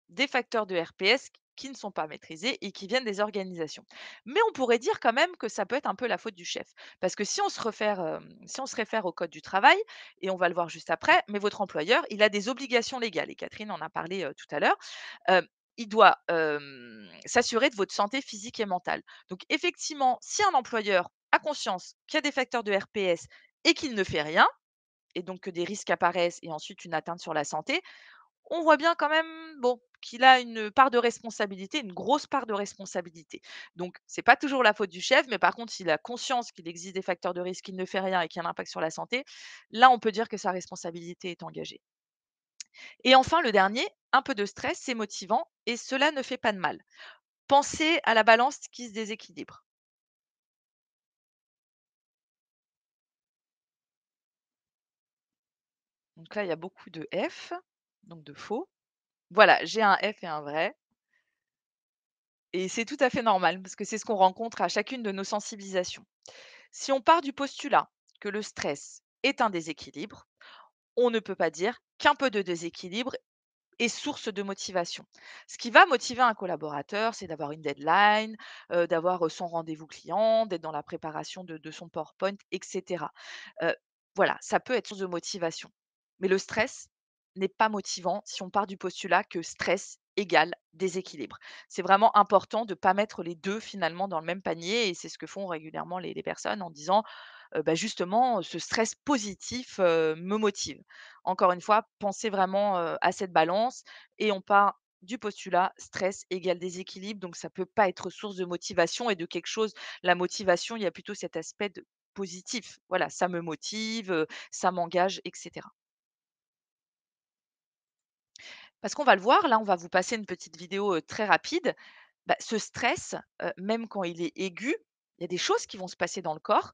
C: des facteurs de RPS qui ne sont pas maîtrisés et qui viennent des organisations. Mais on pourrait dire quand même que ça peut être un peu la faute du chef. Parce que si on se réfère au code du travail, et on va le voir juste après, mais votre employeur, il a des obligations légales. Et Catherine en a parlé tout à l'heure. Euh, il doit s'assurer de votre santé physique et mentale. Donc effectivement, si un employeur a conscience qu'il y a des facteurs de RPS et qu'il ne fait rien, et donc que des risques apparaissent et ensuite une atteinte sur la santé, on voit bien quand même, bon, qu'il a une part de responsabilité, une grosse part de responsabilité. Donc c'est pas toujours la faute du chef, mais par contre, s'il a conscience qu'il existe des facteurs de risque, qu'il ne fait rien et qu'il y a un impact sur la santé, là, on peut dire que sa responsabilité est engagée. Et enfin, le dernier, un peu de stress, c'est motivant et cela ne fait pas de mal. Pensez à la balance qui se déséquilibre. Donc là, il y a beaucoup de F, donc de faux. Voilà, j'ai un F et un vrai. Et c'est tout à fait normal parce que c'est ce qu'on rencontre à chacune de nos sensibilisations. Si on part du postulat que le stress est un déséquilibre, on ne peut pas dire qu'un peu de déséquilibre est source de motivation. Ce qui va motiver un collaborateur, c'est d'avoir une deadline, d'avoir son rendez-vous client, d'être dans la préparation de son PowerPoint, etc. Euh, voilà, ça peut être source de motivation. Mais le stress n'est pas motivant si on part du postulat que stress égale déséquilibre. C'est vraiment important de ne pas mettre les deux finalement dans le même panier et c'est ce que font régulièrement les personnes en disant bah, justement, ce stress positif me motive. Encore une fois, pensez vraiment à cette balance et on part du postulat stress égale déséquilibre, donc ça peut pas être source de motivation et de quelque chose. La motivation, il y a plutôt cet aspect de positif. Voilà, ça me motive, ça m'engage et cetera. Parce qu'on va le voir, là, on va vous passer une petite vidéo, très rapide. Bah, ce stress, même quand il est aigu, il y a des choses qui vont se passer dans le corps,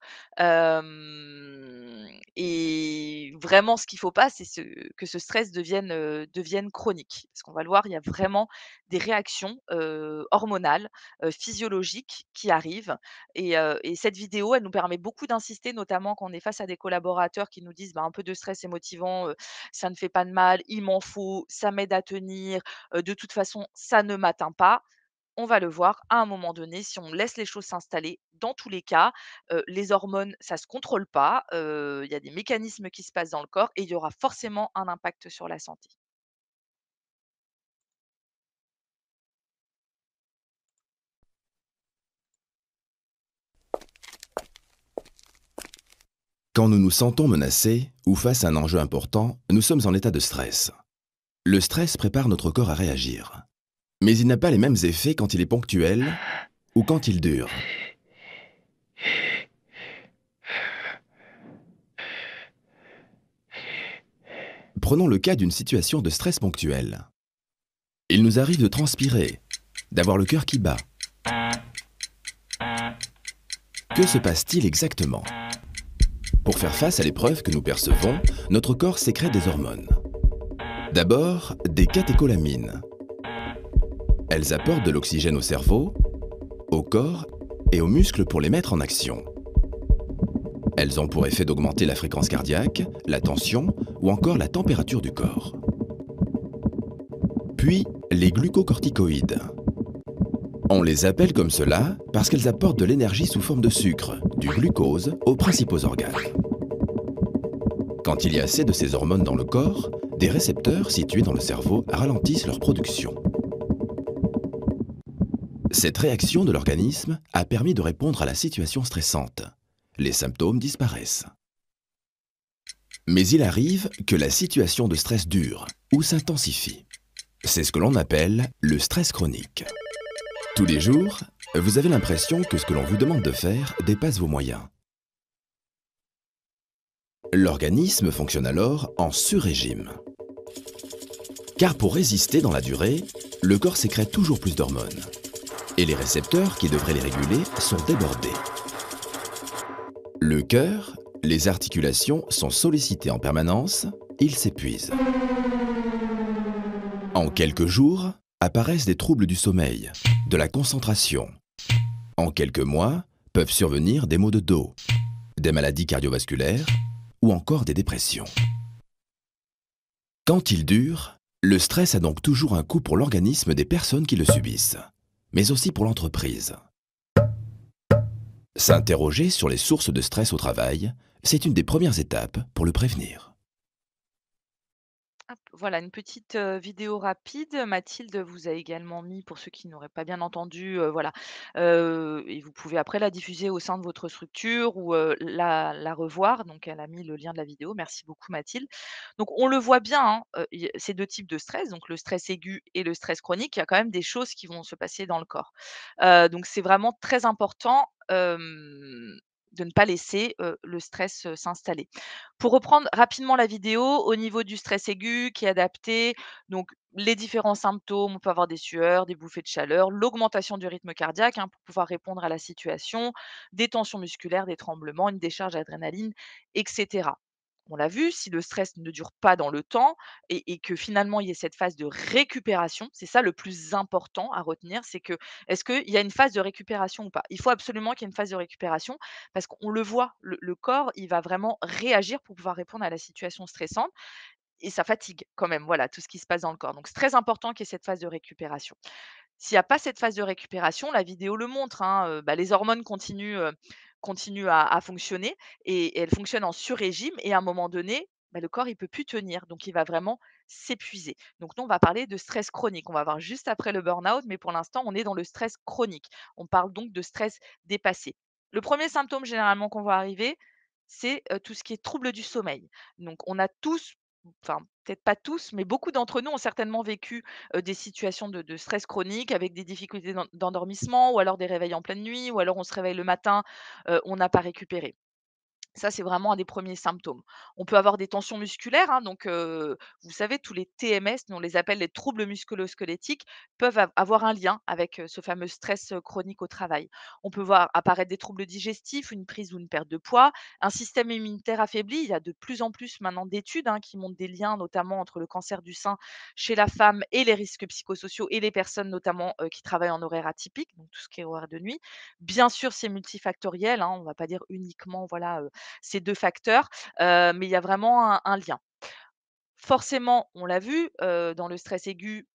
C: et vraiment ce qu'il faut pas, c'est que ce stress devienne chronique. Parce qu'on va le voir, il y a vraiment des réactions, hormonales, physiologiques qui arrivent et cette vidéo, elle nous permet beaucoup d'insister, notamment quand on est face à des collaborateurs qui nous disent: «Bah, un peu de stress est motivant, ça ne fait pas de mal, il m'en faut, ça m'aide à tenir, de toute façon ça ne m'atteint pas». On va le voir à un moment donné, si on laisse les choses s'installer, dans tous les cas, les hormones, ça se contrôle pas, il y a des mécanismes qui se passent dans le corps et il y aura forcément un impact sur la santé.
D: Quand nous nous sentons menacés ou face à un enjeu important, nous sommes en état de stress. Le stress prépare notre corps à réagir. Mais il n'a pas les mêmes effets quand il est ponctuel ou quand il dure. Prenons le cas d'une situation de stress ponctuel. Il nous arrive de transpirer, d'avoir le cœur qui bat. Que se passe-t-il exactement? Pour faire face à l'épreuve que nous percevons, notre corps sécrète des hormones. D'abord, des catécholamines. Elles apportent de l'oxygène au cerveau, au corps et aux muscles pour les mettre en action. Elles ont pour effet d'augmenter la fréquence cardiaque, la tension ou encore la température du corps. Puis, les glucocorticoïdes. On les appelle comme cela parce qu'elles apportent de l'énergie sous forme de sucre, du glucose, aux principaux organes. Quand il y a assez de ces hormones dans le corps, des récepteurs situés dans le cerveau ralentissent leur production. Cette réaction de l'organisme a permis de répondre à la situation stressante. Les symptômes disparaissent. Mais il arrive que la situation de stress dure ou s'intensifie. C'est ce que l'on appelle le stress chronique. Tous les jours, vous avez l'impression que ce que l'on vous demande de faire dépasse vos moyens. L'organisme fonctionne alors en sur-régime. Car pour résister dans la durée, le corps sécrète toujours plus d'hormones. Et les récepteurs qui devraient les réguler sont débordés. Le cœur, les articulations sont sollicités en permanence, ils s'épuisent. En quelques jours, apparaissent des troubles du sommeil, de la concentration. En quelques mois, peuvent survenir des maux de dos, des maladies cardiovasculaires ou encore des dépressions. Quand il dure, le stress a donc toujours un coût pour l'organisme des personnes qui le subissent, mais aussi pour l'entreprise. S'interroger sur les sources de stress au travail, c'est une des premières étapes pour le prévenir.
C: Hop, voilà une petite, vidéo rapide. Mathilde vous a également mis, pour ceux qui n'auraient pas bien entendu, voilà, et vous pouvez après la diffuser au sein de votre structure ou, la revoir. Donc elle a mis le lien de la vidéo. Merci beaucoup Mathilde. Donc on le voit bien, hein, il y a ces 2 types de stress, donc le stress aigu et le stress chronique, il y a quand même des choses qui vont se passer dans le corps. Donc c'est vraiment très important, de ne pas laisser, le stress, s'installer. Pour reprendre rapidement la vidéo, au niveau du stress aigu qui est adapté, donc les différents symptômes, on peut avoir des sueurs, des bouffées de chaleur, l'augmentation du rythme cardiaque, hein, pour pouvoir répondre à la situation, des tensions musculaires, des tremblements, une décharge d'adrénaline et cetera. On l'a vu, si le stress ne dure pas dans le temps et que finalement il y ait cette phase de récupération, c'est ça le plus important à retenir, c'est que est-ce qu'il y a une phase de récupération ou pas? Il faut absolument qu'il y ait une phase de récupération parce qu'on le voit, le corps, il va vraiment réagir pour pouvoir répondre à la situation stressante et ça fatigue quand même, voilà, tout ce qui se passe dans le corps. Donc c'est très important qu'il y ait cette phase de récupération. S'il y a pas cette phase de récupération, la vidéo le montre, hein, bah, les hormones continuent à fonctionner et elles fonctionnent en sur-régime et à un moment donné, bah, le corps il peut plus tenir, donc il va vraiment s'épuiser. Donc nous, on va parler de stress chronique. On va voir juste après le burn-out, mais pour l'instant, on est dans le stress chronique. On parle donc de stress dépassé. Le premier symptôme généralement qu'on voit arriver, c'est, tout ce qui est trouble du sommeil. Donc on a tous, enfin peut-être pas tous, mais beaucoup d'entre nous ont certainement vécu des situations de stress chronique avec des difficultés d'endormissement ou alors des réveils en pleine nuit ou alors on se réveille le matin, on n'a pas récupéré. Ça, c'est vraiment un des premiers symptômes. On peut avoir des tensions musculaires, hein, donc vous savez, tous les TMS, nous on les appelle les troubles musculo-squelettiques, peuvent avoir un lien avec, ce fameux stress, chronique au travail. On peut voir apparaître des troubles digestifs, une prise ou une perte de poids, un système immunitaire affaibli. Il y a de plus en plus maintenant d'études, hein, qui montrent des liens, notamment entre le cancer du sein chez la femme et les risques psychosociaux et les personnes notamment, qui travaillent en horaire atypique, donc tout ce qui est horaire de nuit. Bien sûr, c'est multifactoriel, hein, on ne va pas dire uniquement, voilà, ces 2 facteurs, mais il y a vraiment un lien. Forcément, on l'a vu, dans le stress aigu,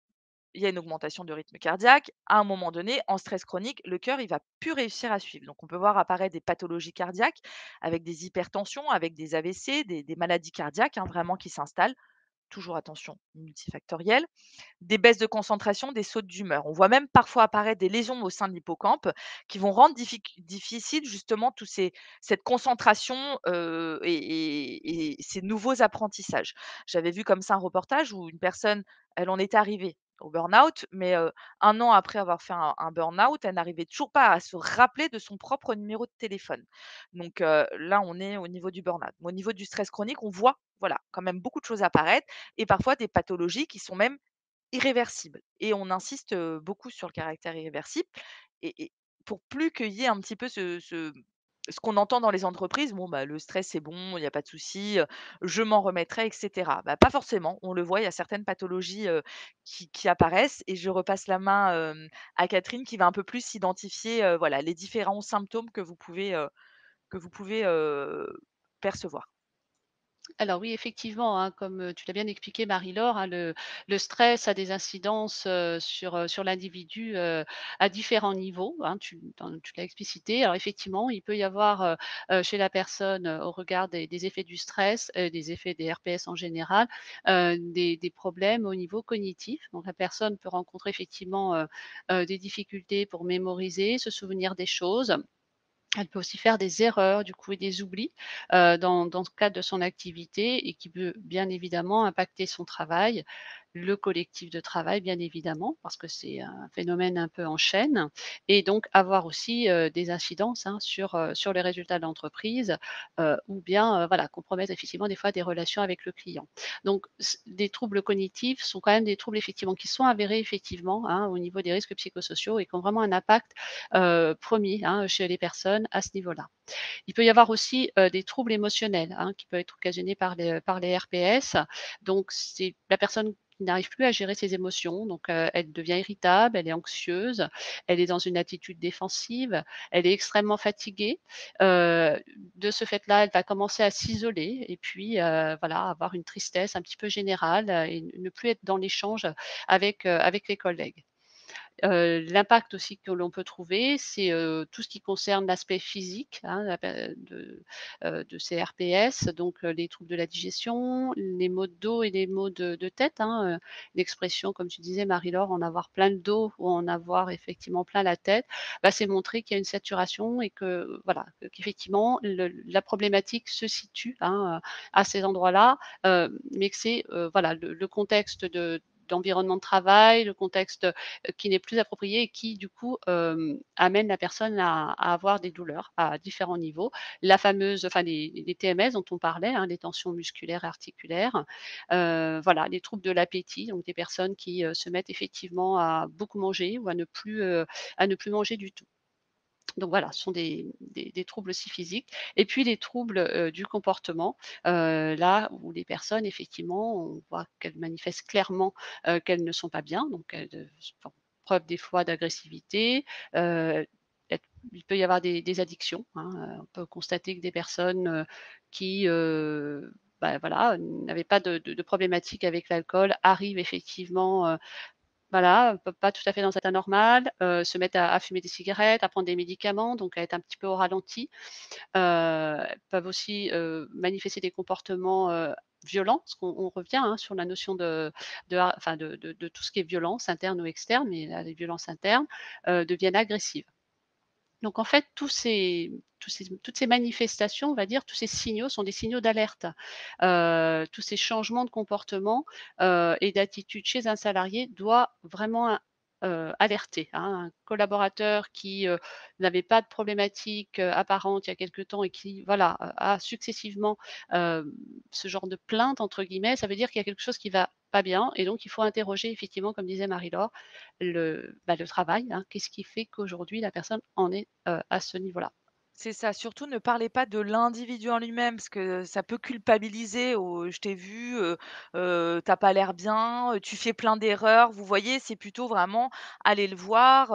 C: il y a une augmentation de rythme cardiaque. À un moment donné, en stress chronique, le cœur, il va plus réussir à suivre. Donc on peut voir apparaître des pathologies cardiaques avec des hypertensions, avec des AVC, des maladies cardiaques, hein, vraiment qui s'installent. Toujours attention, multifactoriel. Des baisses de concentration, des sautes d'humeur. On voit même parfois apparaître des lésions au sein de l'hippocampe qui vont rendre difficile justement tous cette concentration, et ces nouveaux apprentissages. J'avais vu comme ça un reportage où une personne, elle en était arrivée au burn-out, mais 1 an après avoir fait un burn-out, elle n'arrivait toujours pas à se rappeler de son propre numéro de téléphone. Donc là, on est au niveau du burn-out. Au niveau du stress chronique, on voit, voilà, quand même beaucoup de choses apparaître et parfois des pathologies qui sont même irréversible et on insiste, beaucoup sur le caractère irréversible et pour plus qu'il y ait un petit peu ce qu'on entend dans les entreprises: «Bon, bah, le stress, c'est bon, il y a pas de souci, je m'en remettrai» et cetera. Bah, pas forcément, on le voit, il y a certaines pathologies, qui apparaissent et je repasse la main, à Catherine qui va un peu plus identifier, voilà, les différents symptômes que vous pouvez, percevoir.
B: Alors oui, effectivement, hein, comme, tu l'as bien expliqué Marie-Laure, hein, le stress a des incidences, sur l'individu, à différents niveaux, hein, tu l'as explicité. Alors effectivement, il peut y avoir, chez la personne, au regard des effets du stress, des effets des RPS en général, des problèmes au niveau cognitif. Donc la personne peut rencontrer effectivement, des difficultés pour mémoriser, se souvenir des choses. Elle peut aussi faire des erreurs du coup et des oublis, dans le cadre de son activité et qui peut bien évidemment impacter son travail, le collectif de travail bien évidemment, parce que c'est un phénomène un peu en chaîne et donc avoir aussi, des incidences, hein, sur les résultats de l'entreprise, ou bien, voilà, compromettre effectivement des fois des relations avec le client. Donc des troubles cognitifs sont quand même des troubles effectivement qui sont avérés effectivement, hein, au niveau des risques psychosociaux et qui ont vraiment un impact 1 hein, chez les personnes à ce niveau-là. Il peut y avoir aussi, des troubles émotionnels, hein, qui peuvent être occasionnés par les RPS. Donc c'est la personne qui n'arrive plus à gérer ses émotions, donc elle devient irritable, elle est anxieuse, elle est dans une attitude défensive, elle est extrêmement fatiguée. Heu, de ce fait-là, elle va commencer à s'isoler et puis, voilà, avoir une tristesse un petit peu générale, et ne plus être dans l'échange avec les collègues. L'impact aussi que l'on peut trouver, c'est, tout ce qui concerne l'aspect physique, hein, de ces RPS, donc les troubles de la digestion, les maux de dos et les maux de tête, hein, l'expression, comme tu disais Marie-Laure, en avoir plein le dos ou en avoir effectivement plein la tête, bah, c'est montrer qu'il y a une saturation et que voilà, qu'effectivement la problématique se situe, hein, à ces endroits-là, mais que c'est, voilà, le contexte d'environnement de travail, le contexte qui n'est plus approprié et qui du coup, amène la personne à avoir des douleurs à différents niveaux. La fameuse enfin les TMS dont on parlait, hein, les tensions musculaires et articulaires, voilà, les troubles de l'appétit, donc des personnes qui, se mettent effectivement à beaucoup manger ou à ne plus manger du tout. Donc voilà, ce sont des troubles aussi physiques et puis les troubles, du comportement, là où les personnes effectivement, on voit qu'elles manifestent clairement, qu'elles ne sont pas bien, donc elles, font preuve des fois d'agressivité, peut il peut y avoir des addictions, hein, on peut constater que des personnes, qui, bah, voilà, n'avaient pas de problématique avec l'alcool arrivent effectivement, voilà, pas tout à fait dans cet état normal, se mettent à fumer des cigarettes, à prendre des médicaments, donc à être un petit peu au ralenti. Peuvent aussi, manifester des comportements, violents, parce qu'on revient, hein, sur la notion de tout ce qui est violence interne ou externe, mais là, les violences internes, deviennent agressives. Donc en fait, toutes ces manifestations, on va dire, tous ces signaux sont des signaux d'alerte. Tous ces changements de comportement, et d'attitude chez un salarié doit vraiment alerter, hein. Un collaborateur qui, n'avait pas de problématique, apparente il y a quelque temps et qui voilà, a successivement, ce genre de «plainte» entre guillemets, ça veut dire qu'il y a quelque chose qui va pas bien et donc il faut interroger effectivement, comme disait Marie-Laure, le travail, hein. Qu'est-ce qui fait qu'aujourd'hui la personne en est, à ce niveau-là?
C: C'est ça, surtout ne parlez pas de l'individu en lui-même, parce que ça peut culpabiliser au «Je t'ai vu, tu pas l'air bien, tu fais plein d'erreurs». Vous voyez? C'est plutôt vraiment aller le voir,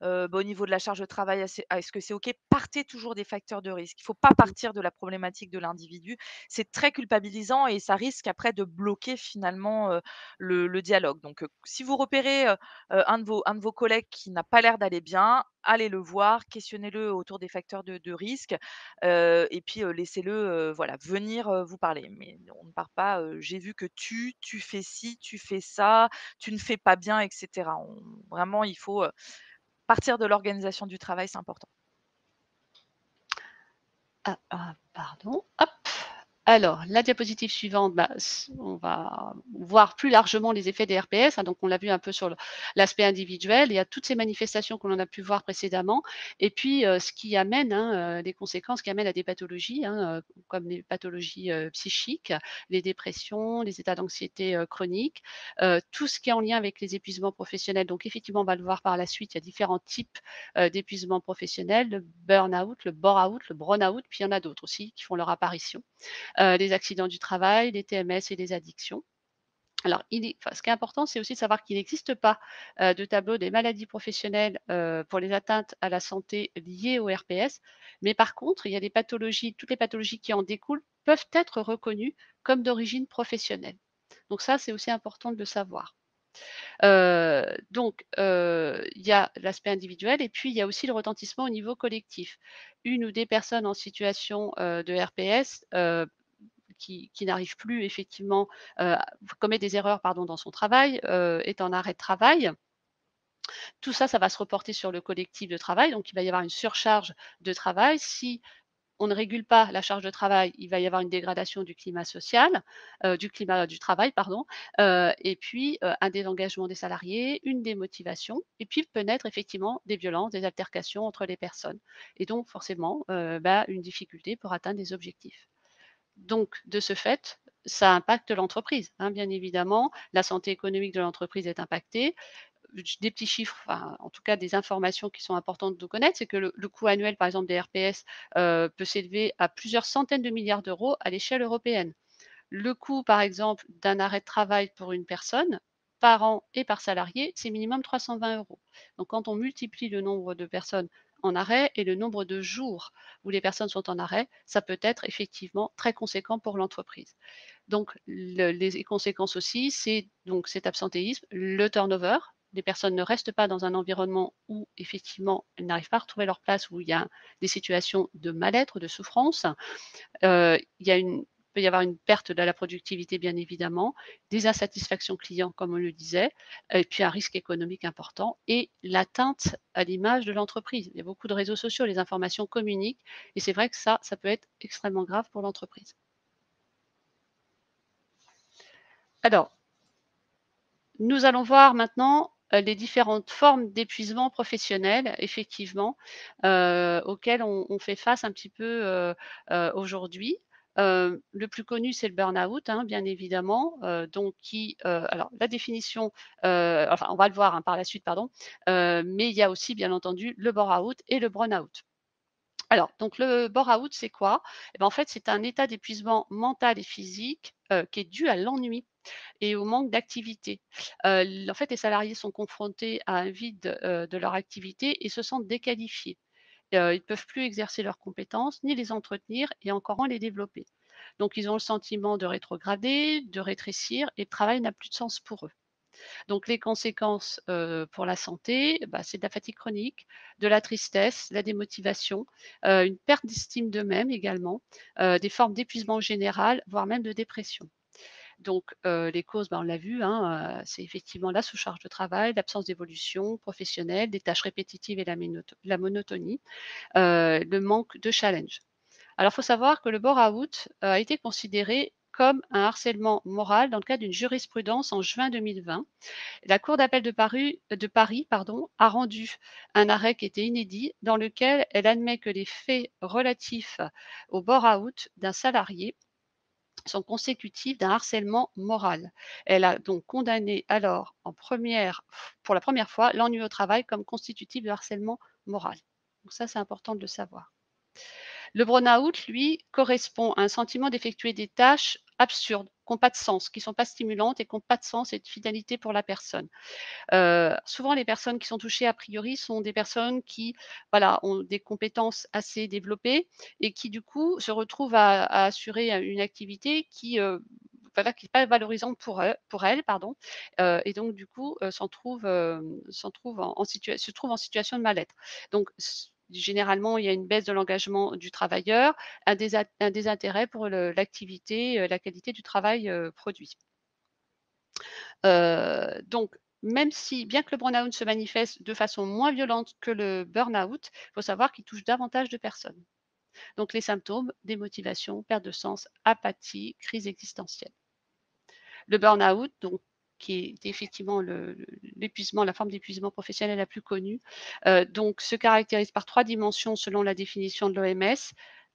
C: bah, au niveau de la charge de travail, est-ce que c'est OK? Partez toujours des facteurs de risque. Il faut pas
B: Mmh.
C: partir de la problématique de l'individu. C'est très culpabilisant et ça risque après de bloquer finalement, le dialogue. Donc, si vous repérez, un de vos collègues qui n'a pas l'air d'aller bien, allez le voir, questionnez-le autour des facteurs de risque, et puis, laissez-le, voilà, venir, vous parler. Mais on ne part pas, «J'ai vu que tu fais ci, tu fais ça, tu ne fais pas bien» et cetera. Vraiment, il faut, partir de l'organisation du travail, c'est important.
B: Pardon, hop. Alors, la diapositive suivante, bah, on va voir plus largement les effets des RPS, hein, donc on l'a vu un peu sur l'aspect individuel. Il y a toutes ces manifestations que l'on a pu voir précédemment, et puis ce qui amène, hein, des conséquences qui amènent à des pathologies, hein, comme les pathologies psychiques, les dépressions, les états d'anxiété chroniques, tout ce qui est en lien avec les épuisements professionnels. Donc effectivement, on va le voir par la suite, il y a différents types d'épuisement professionnel, le burn-out, le bore-out, le brown-out, puis il y en a d'autres aussi qui font leur apparition. Les accidents du travail, les TMS et les addictions. Alors, ce qui est important, c'est aussi de savoir qu'il n'existe pas de tableau des maladies professionnelles pour les atteintes à la santé liées au RPS. Mais par contre, il y a des pathologies, toutes les pathologies qui en découlent peuvent être reconnues comme d'origine professionnelle. Donc ça, c'est aussi important de le savoir. Il y a l'aspect individuel et puis il y a aussi le retentissement au niveau collectif. Une ou des personnes en situation, de RPS, qui n'arrive plus effectivement, commet des erreurs pardon dans son travail, est en arrêt de travail. Tout ça, ça va se reporter sur le collectif de travail, donc il va y avoir une surcharge de travail. Si on ne régule pas la charge de travail, il va y avoir une dégradation du climat social, du climat du travail pardon, et puis, un désengagement des salariés, une démotivation et puis peut naître effectivement des violences, des altercations entre les personnes et donc forcément, une difficulté pour atteindre des objectifs. Donc de ce fait, ça impacte l'entreprise, hein, bien évidemment. La santé économique de l'entreprise est impactée. Des petits chiffres, enfin, en tout cas des informations qui sont importantes de connaître, c'est que le coût annuel, par exemple, des RPS, peut s'élever à plusieurs centaines de milliards d'euros à l'échelle européenne. Le coût, par exemple, d'un arrêt de travail pour une personne, par an et par salarié, c'est minimum 320 euros. Donc quand on multiplie le nombre de personnes en arrêt et le nombre de jours où les personnes sont en arrêt, ça peut être effectivement très conséquent pour l'entreprise. Donc les conséquences aussi, c'est donc cet absentéisme, le turnover. Les personnes ne restent pas dans un environnement où effectivement elles n'arrivent pas à retrouver leur place, où il y a des situations de mal-être, de souffrance. Il y a une peut y avoir une perte de la productivité bien évidemment, des insatisfactions clients comme on le disait, et puis un risque économique important et l'atteinte à l'image de l'entreprise. Il y a beaucoup de réseaux sociaux, les informations communiquent et c'est vrai que ça peut être extrêmement grave pour l'entreprise. Alors, nous allons voir maintenant, les différentes formes d'épuisement professionnel effectivement, auxquelles on fait face un petit peu, aujourd'hui. Le plus connu, c'est le burn-out, hein, bien évidemment, donc alors la définition, enfin on va le voir, hein, par la suite, pardon, mais il y a aussi bien entendu le bore-out et le burn-out. Alors donc le bore-out, c'est quoi? Et ben, en fait, c'est un état d'épuisement mental et physique, qui est dû à l'ennui et au manque d'activité. En fait, les salariés sont confrontés à un vide, de leur activité et se sentent déqualifiés. Ils ne peuvent plus exercer leurs compétences, ni les entretenir et encore moins les développer. Donc ils ont le sentiment de rétrograder, de rétrécir et le travail n'a plus de sens pour eux. Donc les conséquences, pour la santé, bah, c'est de la fatigue chronique, de la tristesse, la démotivation, une perte d'estime d'eux-mêmes également, des formes d'épuisement général, voire même de dépression. Donc, les causes, bah, on l'a vu, hein, c'est effectivement la sous-charge de travail, l'absence d'évolution professionnelle, des tâches répétitives et la monotonie, le manque de challenge. Alors, il faut savoir que le burn-out a été considéré comme un harcèlement moral dans le cadre d'une jurisprudence en juin 2020. La Cour d'appel de Paris a rendu un arrêt qui était inédit, dans lequel elle admet que les faits relatifs au bore-out d'un salarié sont consécutifs d'un harcèlement moral. Elle a donc condamné alors pour la première fois l'ennui au travail comme constitutif de harcèlement moral. Donc ça, c'est important de le savoir. Le burn-out, lui, correspond à un sentiment d'effectuer des tâches absurdes, qui n'ont pas de sens, qui ne sont pas stimulantes et qui n'ont pas de sens et de finalité pour la personne. Souvent, les personnes qui sont touchées, a priori, sont des personnes qui, voilà, ont des compétences assez développées et qui, du coup, se retrouvent à assurer, une activité qui, voilà, qui n'est pas valorisante pour elles, pardon, et donc du coup, se trouvent en situation de mal-être. Donc généralement, il y a une baisse de l'engagement du travailleur, un désintérêt pour l'activité, la qualité du travail, produit. Donc bien que le burn-out se manifeste de façon moins violente que le burn-out, il faut savoir qu'il touche davantage de personnes. Donc les symptômes: démotivation, perte de sens, apathie, crise existentielle. Le burn-out, donc qui est effectivement l'épuisement, la forme d'épuisement professionnel la plus connue, donc se caractérise par 3 dimensions selon la définition de l'OMS: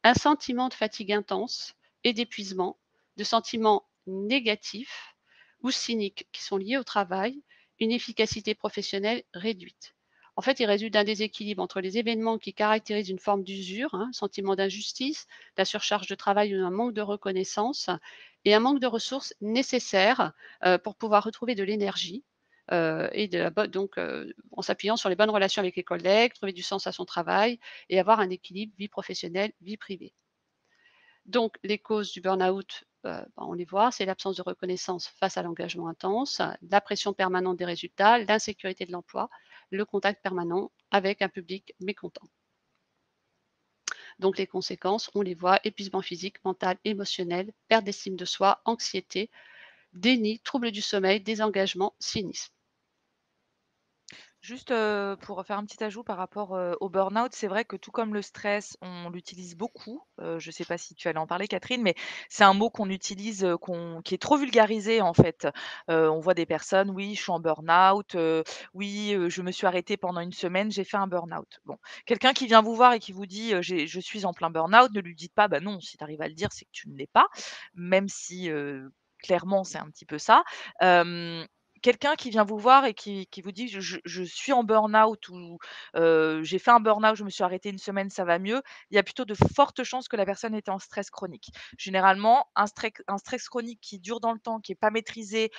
B: un sentiment de fatigue intense et d'épuisement, de sentiments négatifs ou cyniques qui sont liés au travail, une efficacité professionnelle réduite. En fait, il résulte d'un déséquilibre entre les événements qui caractérisent une forme d'usure, sentiment d'injustice, la surcharge de travail ou un manque de reconnaissance, et un manque de ressources nécessaires, pour pouvoir retrouver de l'énergie, et de la bonne donc en s'appuyant sur les bonnes relations avec les collègues, trouver du sens à son travail et avoir un équilibre vie professionnelle, vie privée. Donc les causes du burn-out, on les voit, c'est l'absence de reconnaissance face à l'engagement intense, la pression permanente des résultats, l'insécurité de l'emploi, le contact permanent avec un public mécontent. Donc les conséquences, on les voit: épuisement physique, mental, émotionnel, perte d'estime de soi, anxiété, déni, troubles du sommeil, désengagement, cynisme.
C: Juste, pour faire un petit ajout par rapport, au burn-out, c'est vrai que tout comme le stress, on l'utilise beaucoup. Je ne sais pas si tu allais en parler Catherine, mais c'est un mot qu'on utilise, qui est trop vulgarisé en fait. On voit des personnes: «Oui, je suis en burn-out», «Oui, je me suis arrêtée pendant une semaine, j'ai fait un burn-out». Bon, quelqu'un qui vient vous voir et qui vous dit, «Je suis en plein burn-out», ne lui dites pas: «Bah non», si tu arrives à le dire, c'est que tu ne l'es pas, même si, clairement c'est un petit peu ça. Hem Quelqu'un qui vient vous voir et qui vous dit: «Je suis en burn-out» ou «J'ai fait un burn-out, je me suis arrêtée une semaine, ça va mieux», il y a plutôt de fortes chances que la personne était en stress chronique. Généralement, un stress chronique qui dure dans le temps, qui est pas maîtrisé,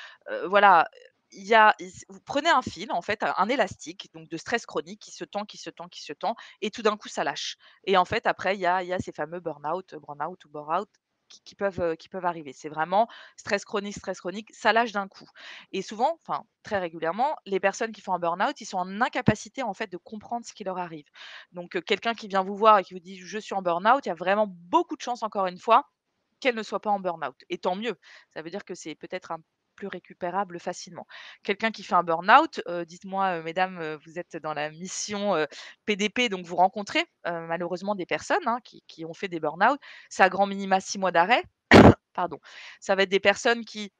C: voilà, il y a il vous prenez un fil, en fait, un élastique, donc de stress chronique qui se tend, qui se tend, qui se tend et tout d'un coup ça lâche et en fait après il y a ces fameux burn-out ou bore-out qui peuvent arriver. C'est vraiment stress chronique, ça lâche d'un coup. Et souvent, enfin très régulièrement, les personnes qui font un burn-out, ils sont en incapacité en fait de comprendre ce qui leur arrive. Donc, quelqu'un qui vient vous voir et qui vous dit: «Je suis en burn-out», il y a vraiment beaucoup de chances encore une fois qu'elle ne soit pas en burn-out et tant mieux. Ça veut dire que c'est peut-être un plus récupérable facilement. Quelqu'un qui fait un burn-out, dites-moi, mesdames, vous êtes dans la mission, PDP, donc vous rencontrez, malheureusement des personnes, hein, qui ont fait des burn-out. C'est à grand minima 6 mois d'arrêt. Pardon. Ça va être des personnes qui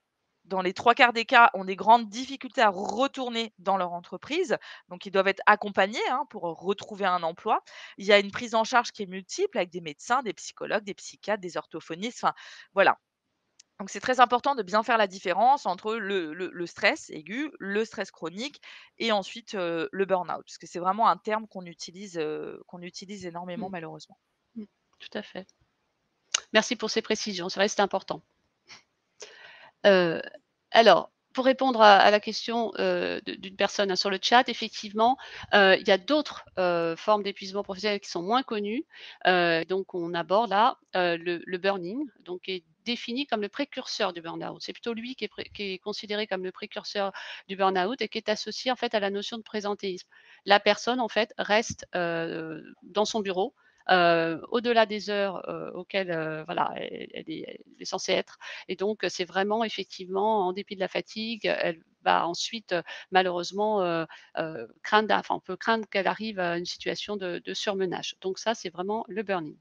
C: dans les 3 quarts des cas, ont des grandes difficultés à retourner dans leur entreprise, donc ils doivent être accompagnés, hein, pour retrouver un emploi. Il y a une prise en charge qui est multiple avec des médecins, des psychologues, des psychiatres, des orthophonistes, enfin voilà. Donc c'est très important de bien faire la différence entre le stress aigu, le stress chronique et ensuite, le burn-out. Parce que c'est vraiment un terme qu'on utilise énormément
B: Mmh.
C: malheureusement.
B: Mmh. Tout à fait. Merci pour ces précisions, c'est vrai que c'est important. Heu, alors, pour répondre à la question, d'une personne, sur le chat, effectivement, il y a d'autres, formes d'épuisement professionnel qui sont moins connues. Donc on aborde là, le burn-in, donc qui est défini comme le précurseur du burn-out. C'est plutôt lui qui est considéré comme le précurseur du burn-out et qui est associé, en fait, à la notion de présentéisme. La personne, en fait, reste, dans son bureau, au-delà des heures, auxquelles, voilà, elle est censée être et donc, c'est vraiment effectivement, en dépit de la fatigue, elle va ensuite, malheureusement, on peut craindre qu'elle arrive à une situation de surmenage. Donc ça, c'est vraiment le burn-in.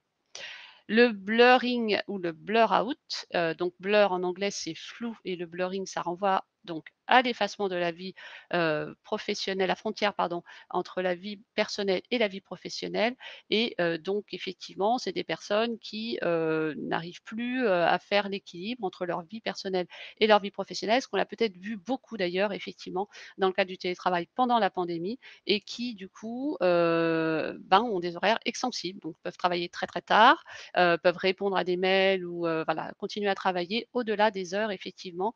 B: Le blurring ou le blur out, donc blur en anglais, c'est flou et le blurring, ça renvoie donc à l'effacement de la vie, professionnelle, la frontière, pardon, entre la vie personnelle et la vie professionnelle et donc effectivement, c'est des personnes qui, n'arrivent plus, à faire l'équilibre entre leur vie personnelle et leur vie professionnelle. Ce qu'on a peut-être vu beaucoup d'ailleurs, effectivement, dans le cadre du télétravail pendant la pandémie et qui du coup, ben, ont des horaires extensibles, donc peuvent travailler très, très tard, peuvent répondre à des mails ou voilà, continuer à travailler au-delà des heures effectivement,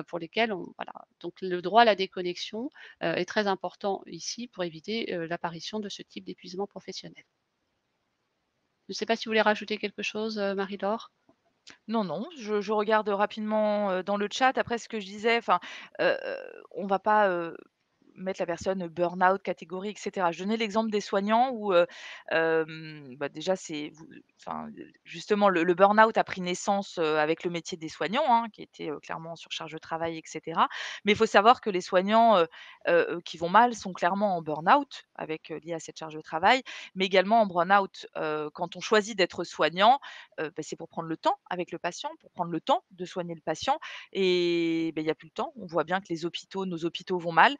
B: pour lesquelles on voilà, donc le droit à la déconnexion, est très important ici pour éviter, l'apparition de ce type d'épuisement professionnel. Je ne sais pas si vous voulez rajouter quelque chose, Marie-Laure?
C: Non, non, je regarde rapidement, dans le chat. Après ce que je disais, enfin, on va pas, mettre la personne burn-out, catégorie et cetera. Je donnais l'exemple des soignants où, bah, déjà c'est vous enfin, justement le burn-out a pris naissance, avec le métier des soignants, hein, qui était, clairement en surcharge de travail et cetera. Mais il faut savoir que les soignants, qui vont mal sont clairement en burn-out avec, lié à cette charge de travail, mais également en burn-out, quand on choisit d'être soignant, bah, c'est pour prendre le temps avec le patient, pour prendre le temps de soigner le patient et beh, il y a plus le temps. On voit bien que nos hôpitaux vont mal.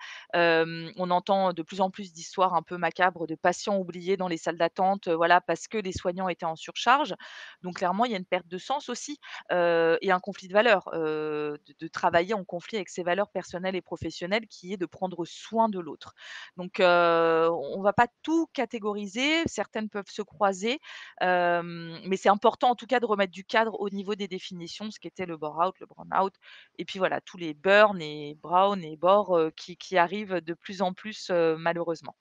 C: On entend de plus en plus d'histoires un peu macabres de patients oubliés dans les salles d'attente, voilà, parce que les soignants étaient en surcharge. Donc clairement, il y a une perte de sens aussi, et un conflit de valeurs, de travailler en conflit avec ses valeurs personnelles et professionnelles qui est de prendre soin de l'autre. Donc on va pas tout catégoriser, certaines peuvent se croiser, mais c'est important en tout cas de remettre du cadre au niveau des définitions, ce qu'était le bore-out, le burn-out et puis voilà, tous les burn et brown et bore, qui arrivent de plus en plus, malheureusement.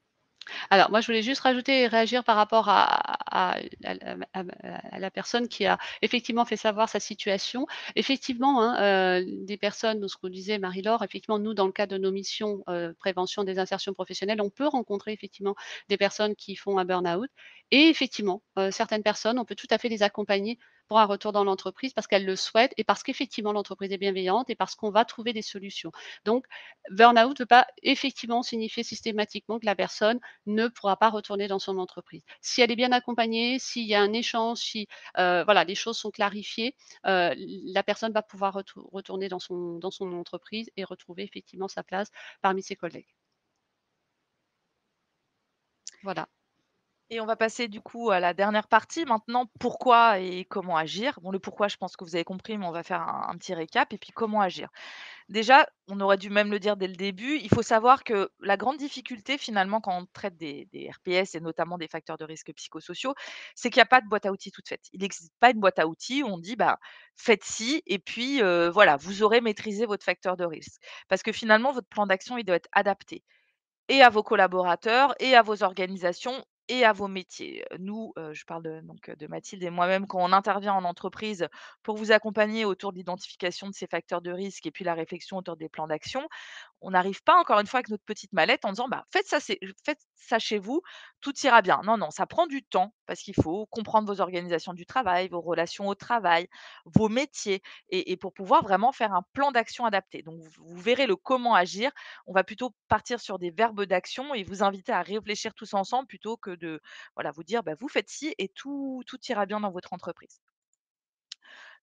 B: Alors moi, je voulais juste rajouter et réagir par rapport à la personne qui a effectivement fait savoir sa situation. Effectivement, hein, des personnes, ce qu'on disait Marie-Laure, effectivement, nous, dans le cadre de nos missions, prévention des insertions professionnelles, on peut rencontrer effectivement des personnes qui font un burn-out et effectivement, certaines personnes, on peut tout à fait les accompagner pour un retour dans l'entreprise parce qu'elles le souhaitent et parce qu'effectivement l'entreprise est bienveillante et parce qu'on va trouver des solutions. Donc burn-out ne veut pas effectivement signifier systématiquement que la personne ne pourra pas retourner dans son entreprise. Si elle est bien accompagnée, s'il y a un échange, si, voilà, les choses sont clarifiées, la personne va pouvoir retourner dans son entreprise et retrouver effectivement sa place parmi ses collègues. Voilà.
C: Et on va passer du coup à la dernière partie maintenant, pourquoi et comment agir? Bon, le pourquoi, je pense que vous avez compris, mais on va faire un petit récap et puis comment agir? Déjà, on aurait dû même le dire dès le début, il faut savoir que la grande difficulté finalement quand on traite des RPS et notamment des facteurs de risque psychosociaux, c'est qu'il y a pas de boîte à outils toute faite. Il n'existe pas une boîte à outils où on dit: «Bah, faites ci et puis, voilà, vous aurez maîtrisé votre facteur de risque». Parce que finalement, votre plan d'action, il doit être adapté et à vos collaborateurs et à vos organisations et à vos métiers. Nous, je parle de Mathilde et moi-même quand on intervient en entreprise pour vous accompagner autour de l'identification de ces facteurs de risque et puis la réflexion autour des plans d'action, on n'arrive pas encore une fois avec notre petite mallette en disant: «Bah, faites ça chez vous, tout ira bien». Non, non, ça prend du temps parce qu'il faut comprendre vos organisations du travail, vos relations au travail, vos métiers et pour pouvoir vraiment faire un plan d'action adapté. Donc vous verrez le comment agir. On va plutôt partir sur des verbes d'action et vous inviter à réfléchir tous ensemble plutôt que de, voilà, vous dire: «Bah, vous faites ci et tout ira bien dans votre entreprise».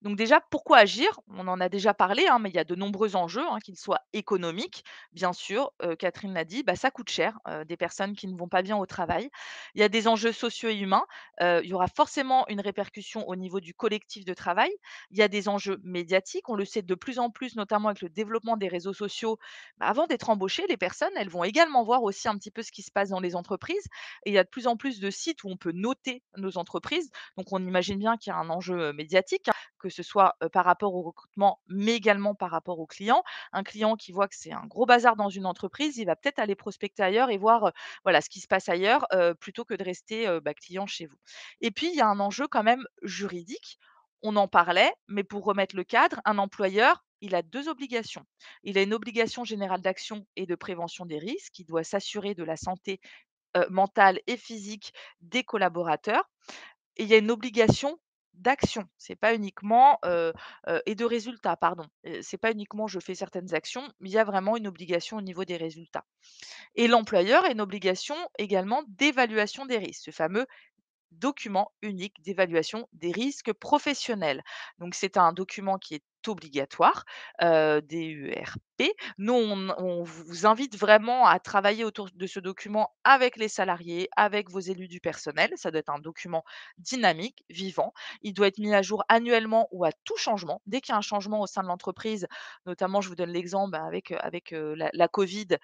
C: Donc déjà, pourquoi agir? On en a déjà parlé, hein, mais il y a de nombreux enjeux, hein, qu'ils soient économiques, bien sûr, Catherine l'a dit, bah, ça coûte cher, des personnes qui ne vont pas bien au travail. Il y a des enjeux sociaux et humains, il y aura forcément une répercussion au niveau du collectif de travail. Il y a des enjeux médiatiques, on le sait de plus en plus, notamment avec le développement des réseaux sociaux. Bah, avant d'être embauchées, les personnes, elles vont également voir aussi un petit peu ce qui se passe dans les entreprises et il y a de plus en plus de sites où on peut noter nos entreprises. Donc on imagine bien qu'il y a un enjeu, médiatique, hein, que ce soit, par rapport au recrutement, mais également par rapport aux clients. Un client qui voit que c'est un gros bazar dans une entreprise, il va peut-être aller prospecter ailleurs et voir, voilà, ce qui se passe ailleurs, plutôt que de rester, bah, client chez vous. Et puis il y a un enjeu quand même juridique. On en parlait, mais pour remettre le cadre, un employeur, il a 2 obligations. Il a une obligation générale d'action et de prévention des risques. Il doit s'assurer de la santé, mentale et physique des collaborateurs et il y a une obligation d'action. C'est pas uniquement, et de résultat, pardon. C'est pas uniquement je fais certaines actions, mais il y a vraiment une obligation au niveau des résultats. Et l'employeur a une obligation également d'évaluation des risques, ce fameux document unique d'évaluation des risques professionnels. Donc c'est un document qui est obligatoire, DUERP. Nous, on vous invite vraiment à travailler autour de ce document avec les salariés, avec vos élus du personnel. Ça doit être un document dynamique, vivant. Il doit être mis à jour annuellement ou à tout changement. Dès qu'il y a un changement au sein de l'entreprise, notamment, je vous donne l'exemple, avec la covid,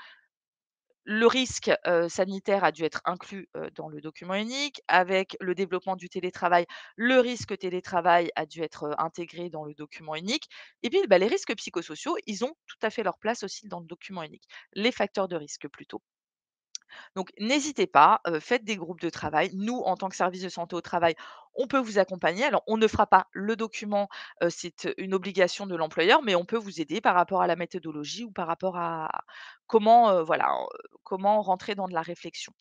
C: le risque, sanitaire a dû être inclus, dans le document unique. Avec le développement du télétravail, le risque télétravail a dû être, intégré dans le document unique et puis, bah, les risques psychosociaux, ils ont tout à fait leur place aussi dans le document unique. Les facteurs de risque plutôt. Donc n'hésitez pas, faites des groupes de travail. Nous, en tant que service de santé au travail, on peut vous accompagner. Alors on ne fera pas le document, c'est, une obligation de l'employeur, mais on peut vous aider par rapport à la méthodologie ou par rapport à comment, comment rentrer dans de la réflexion.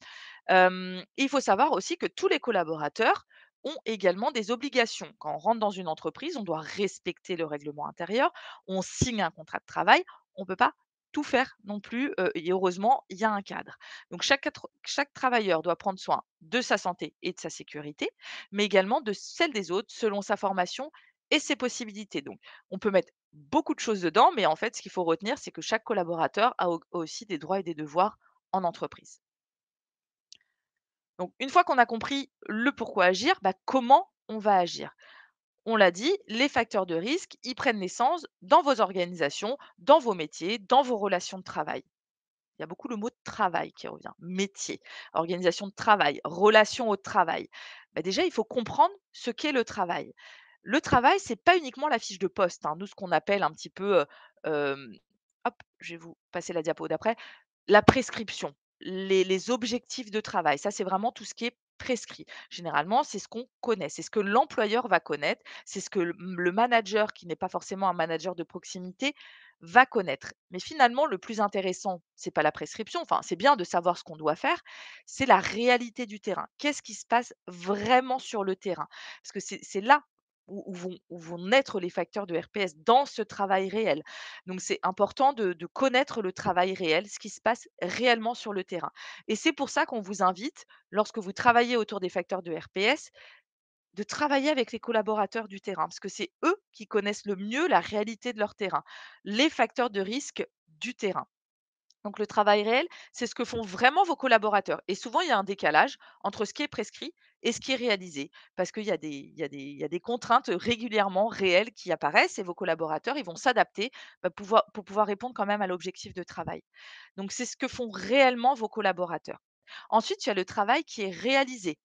C: Il faut savoir aussi que tous les collaborateurs ont également des obligations. Quand on rentre dans une entreprise, on doit respecter le règlement intérieur, on signe un contrat de travail, on ne peut pas tout faire non plus, et heureusement, il y a un cadre. Donc chaque travailleur doit prendre soin de sa santé et de sa sécurité, mais également de celle des autres selon sa formation et ses possibilités. Donc on peut mettre beaucoup de choses dedans, mais en fait, ce qu'il faut retenir, c'est que chaque collaborateur a aussi des droits et des devoirs en entreprise. Donc une fois qu'on a compris le pourquoi agir, bah, comment on va agir? On l'a dit, les facteurs de risque, ils prennent naissance dans vos organisations, dans vos métiers, dans vos relations de travail. Il y a beaucoup le mot travail qui revient. Métier, organisation de travail, relation au travail. Bah, déjà, il faut comprendre ce qu'est le travail. Le travail, c'est pas uniquement la fiche de poste, hein. Nous, ce qu'on appelle un petit peu, hop, je vais vous passer la diapo d'après, la prescription, les objectifs de travail. Ça, c'est vraiment tout ce qui est prescrit. Généralement, c'est ce qu'on connaît, c'est ce que l'employeur va connaître, c'est ce que le manager, qui n'est pas forcément un manager de proximité, va connaître. Mais finalement, le plus intéressant, c'est pas la prescription, enfin, c'est bien de savoir ce qu'on doit faire, c'est la réalité du terrain. Qu'est-ce qui se passe vraiment sur le terrain? Parce que c'est là où vont naître les facteurs de RPS, dans ce travail réel. Donc c'est important de connaître le travail réel, ce qui se passe réellement sur le terrain. Et c'est pour ça qu'on vous invite, lorsque vous travaillez autour des facteurs de RPS, de travailler avec les collaborateurs du terrain, parce que c'est eux qui connaissent le mieux la réalité de leur terrain, les facteurs de risque du terrain. Donc le travail réel, c'est ce que font vraiment vos collaborateurs. Et souvent, il y a un décalage entre ce qui est prescrit et ce qui est réalisé, parce qu'il y a des contraintes régulièrement réelles qui apparaissent et vos collaborateurs, ils vont s'adapter, pour pouvoir répondre quand même à l'objectif de travail. Donc c'est ce que font réellement vos collaborateurs. Ensuite, il y a le travail qui est réalisé.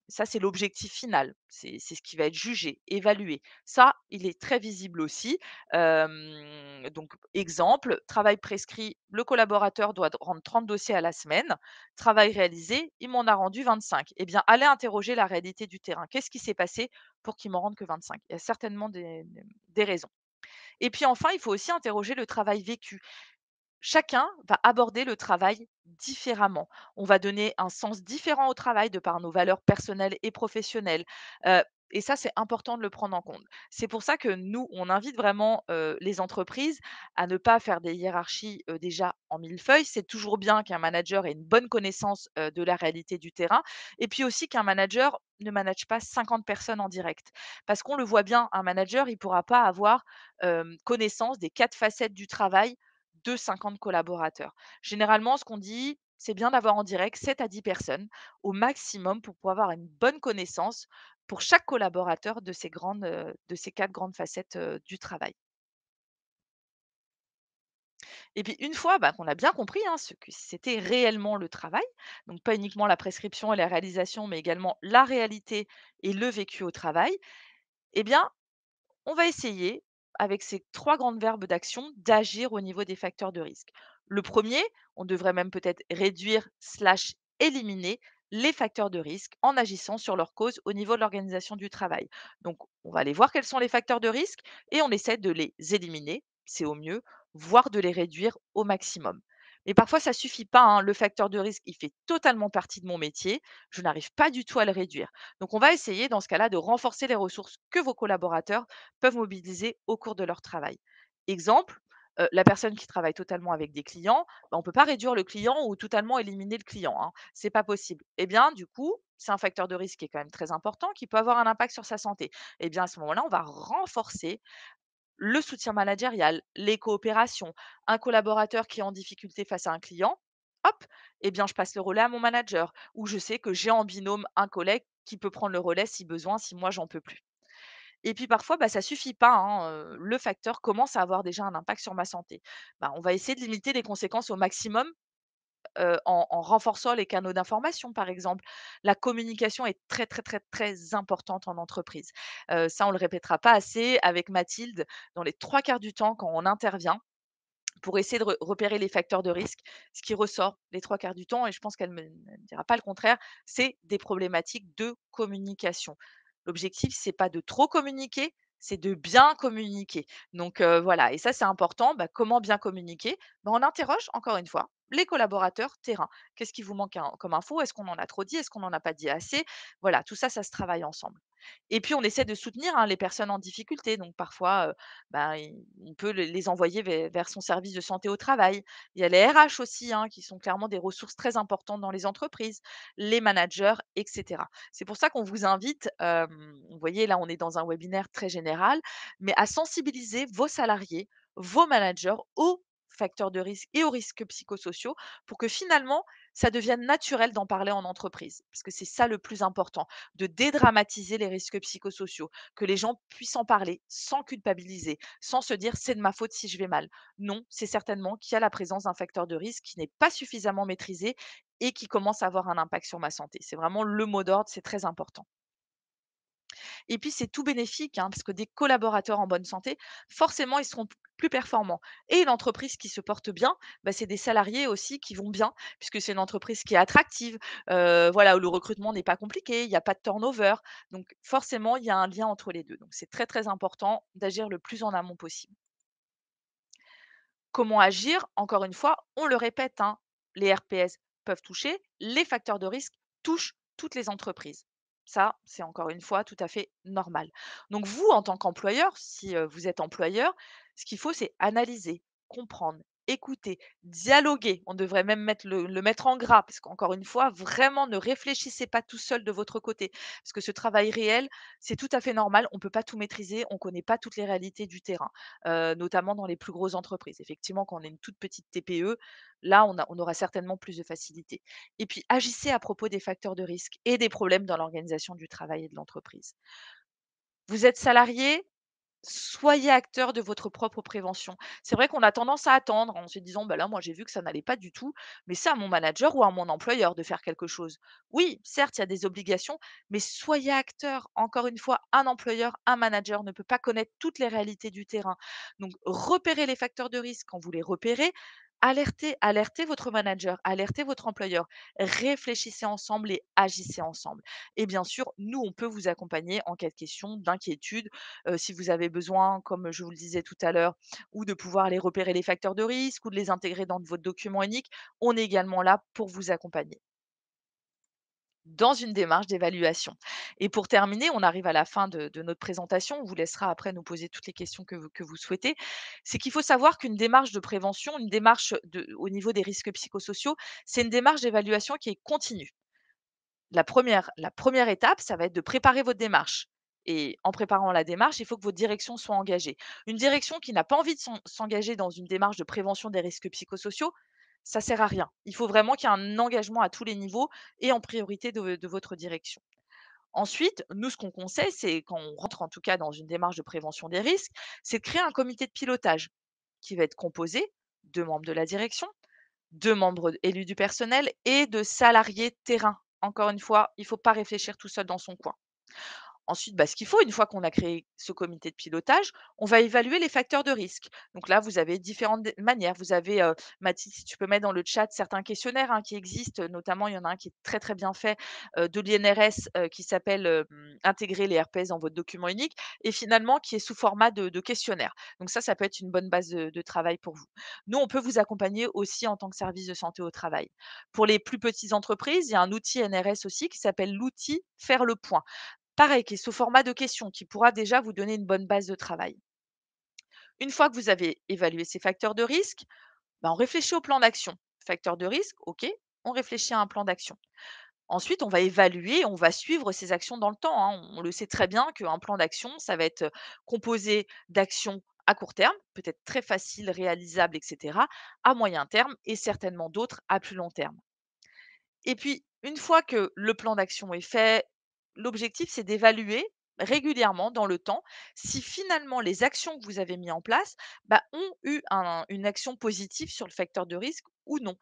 C: Ça, c'est l'objectif final. C'est ce qui va être jugé, évalué. Ça, il est très visible aussi. Donc exemple, travail prescrit, le collaborateur doit rendre 30 dossiers à la semaine. Travail réalisé, il m'en a rendu 25. Eh bien, allez interroger la réalité du terrain. Qu'est-ce qui s'est passé pour qu'il m'en rende que 25? Il y a certainement des raisons. Et puis enfin, il faut aussi interroger le travail vécu. Chacun va aborder le travail différemment. On va donner un sens différent au travail de par nos valeurs personnelles et professionnelles. Heu et ça, c'est important de le prendre en compte. C'est pour ça que nous, on invite vraiment, les entreprises à ne pas faire des hiérarchies, déjà en millefeuille. C'est toujours bien qu'un manager ait une bonne connaissance, de la réalité du terrain et puis aussi qu'un manager ne manage pas 50 personnes en direct. Parce qu'on le voit bien, un manager, il ne pourra pas avoir, connaissance des 4 facettes du travail de 50 collaborateurs. Généralement, ce qu'on dit, c'est bien d'avoir en direct 7 à 10 personnes au maximum pour pouvoir avoir une bonne connaissance pour chaque collaborateur de ces 4 grandes facettes, du travail. Et puis une fois, bah, qu'on a bien compris, hein, ce que c'était réellement le travail, donc pas uniquement la prescription et la réalisation, mais également la réalité et le vécu au travail, eh bien, on va essayer, avec ces 3 grandes verbes d'action, d'agir au niveau des facteurs de risque. Le premier, on devrait même peut-être réduire slash éliminer les facteurs de risque en agissant sur leur cause au niveau de l'organisation du travail. Donc, on va aller voir quels sont les facteurs de risque et on essaie de les éliminer, c'est au mieux, voire de les réduire au maximum. Mais parfois, ça suffit pas, hein. Le facteur de risque, il fait totalement partie de mon métier. Je n'arrive pas du tout à le réduire. Donc, on va essayer dans ce cas-là de renforcer les ressources que vos collaborateurs peuvent mobiliser au cours de leur travail. Exemple, la personne qui travaille totalement avec des clients, bah, on ne peut pas réduire le client ou totalement éliminer le client, hein. C'est pas possible. Eh bien, du coup, c'est un facteur de risque qui est quand même très important, qui peut avoir un impact sur sa santé. Eh bien, à ce moment-là, on va renforcer le soutien managérial, les coopérations, un collaborateur qui est en difficulté face à un client, hop, eh bien, je passe le relais à mon manager, ou je sais que j'ai en binôme un collègue qui peut prendre le relais si besoin, si moi j'en peux plus. Et puis parfois, bah, ça suffit pas, hein, le facteur commence à avoir déjà un impact sur ma santé. Bah, on va essayer de limiter les conséquences au maximum, en renforçant les canaux d'information, par exemple. La communication est très, très, très, très importante en entreprise. Ça, on le répétera pas assez avec Mathilde. Dans les 3 quarts du temps, quand on intervient pour essayer de repérer les facteurs de risque, ce qui ressort les 3 quarts du temps, et je pense qu'elle me dira pas le contraire, c'est des problématiques de communication. L'objectif, c'est pas de trop communiquer, c'est de bien communiquer. Donc voilà, et ça, c'est important. Bah, comment bien communiquer? Bah, on interroge encore une fois les collaborateurs terrain. Qu'est-ce qui vous manque comme info? Est-ce qu'on en a trop dit? Est-ce qu'on n'en a pas dit assez? Voilà, tout ça, ça se travaille ensemble. Et puis on essaie de soutenir, hein, les personnes en difficulté. Donc parfois, bah, on peut les envoyer vers son service de santé au travail. Il y a les RH aussi, hein, qui sont clairement des ressources très importantes dans les entreprises, les managers, et cetera. C'est pour ça qu'on vous invite, vous voyez là, on est dans un webinaire très général, mais à sensibiliser vos salariés, vos managers aux facteurs de risque et aux risques psychosociaux pour que finalement, ça devienne naturel d'en parler en entreprise. Parce que c'est ça le plus important, de dédramatiser les risques psychosociaux, que les gens puissent en parler sans culpabiliser, sans se dire: «C'est de ma faute si je vais mal». Non, c'est certainement qu'il y a la présence d'un facteur de risque qui n'est pas suffisamment maîtrisé et qui commence à avoir un impact sur ma santé. C'est vraiment le mot d'ordre, c'est très important. Et puis c'est tout bénéfique, hein, parce que des collaborateurs en bonne santé, forcément, ils seront plus performants. Et une entreprise qui se porte bien, bah, c'est des salariés aussi qui vont bien, puisque c'est une entreprise qui est attractive, voilà, où le recrutement n'est pas compliqué, il n'y a pas de turnover. Donc forcément, il y a un lien entre les deux. Donc c'est très très important d'agir le plus en amont possible. Comment agir? Encore une fois, on le répète, hein, les RPS peuvent toucher, les facteurs de risque touchent toutes les entreprises. Ça, c'est encore une fois tout à fait normal. Donc vous, en tant qu'employeur, si vous êtes employeur, ce qu'il faut, c'est analyser, comprendre, écouter, dialoguer. On devrait même le mettre en gras, parce qu'encore une fois, vraiment, ne réfléchissez pas tout seul de votre côté. Parce que ce travail réel, c'est tout à fait normal. On ne peut pas tout maîtriser, on ne connaît pas toutes les réalités du terrain, notamment dans les plus grosses entreprises. Effectivement, quand on est une toute petite TPE, là, on aura certainement plus de facilité. Et puis, agissez à propos des facteurs de risque et des problèmes dans l'organisation du travail et de l'entreprise. Vous êtes salarié, soyez acteur de votre propre prévention. C'est vrai qu'on a tendance à attendre en se disant: «Bah, là, moi, j'ai vu que ça n'allait pas du tout, mais c'est à mon manager ou à mon employeur de faire quelque chose». Oui, certes, il y a des obligations, mais soyez acteur. Encore une fois, un employeur, un manager ne peut pas connaître toutes les réalités du terrain. Donc repérez les facteurs de risque. Quand vous les repérez, alertez votre manager, alertez votre employeur. Réfléchissez ensemble et agissez ensemble. Et bien sûr, nous, on peut vous accompagner en cas de questions, d'inquiétude, si vous avez besoin, comme je vous le disais tout à l'heure, ou de pouvoir aller repérer les facteurs de risque ou de les intégrer dans votre document unique, on est également là pour vous accompagner dans une démarche d'évaluation. Et pour terminer, on arrive à la fin de notre présentation. On vous laissera après nous poser toutes les questions que vous souhaitez. C'est qu'il faut savoir qu'une démarche de prévention, une démarche au niveau des risques psychosociaux, c'est une démarche d'évaluation qui est continue. La première étape, ça va être de préparer votre démarche, et en préparant la démarche, il faut que votre direction soit engagée. Une direction qui n'a pas envie de s'engager dans une démarche de prévention des risques psychosociaux, ça sert à rien. Il faut vraiment qu'il y ait un engagement à tous les niveaux et en priorité de votre direction. Ensuite, nous, ce qu'on conseille, c'est quand on rentre en tout cas dans une démarche de prévention des risques, c'est de créer un comité de pilotage qui va être composé de membres de la direction, de membres élus du personnel et de salariés terrain. Encore une fois, il ne faut pas réfléchir tout seul dans son coin. Ensuite, bah, ce qu'il faut, une fois qu'on a créé ce comité de pilotage, on va évaluer les facteurs de risque. Donc là, vous avez différentes manières. Vous avez, Mathilde, si tu peux mettre dans le chat certains questionnaires, hein, qui existent, notamment il y en a un qui est très très bien fait, de l'INRS, qui s'appelle Intégrer les RPS dans votre document unique, et finalement qui est sous format de questionnaire. Donc ça peut être une bonne base de travail pour vous. Nous, on peut vous accompagner aussi en tant que service de santé au travail. Pour les plus petites entreprises, il y a un outil NRS aussi qui s'appelle l'outil Faire le point. Pareil, qui est sous format de questions, qui pourra déjà vous donner une bonne base de travail. Une fois que vous avez évalué ces facteurs de risque, bah, on réfléchit au plan d'action. Facteurs de risque, OK, on réfléchit à un plan d'action. Ensuite, on va évaluer, on va suivre ces actions dans le temps, hein. On le sait très bien qu'un plan d'action, ça va être composé d'actions à court terme, peut-être très faciles, réalisables, et cetera, à moyen terme et certainement d'autres à plus long terme. Et puis, une fois que le plan d'action est fait, l'objectif, c'est d'évaluer régulièrement dans le temps si finalement les actions que vous avez mis en place ont eu une action positive sur le facteur de risque ou non.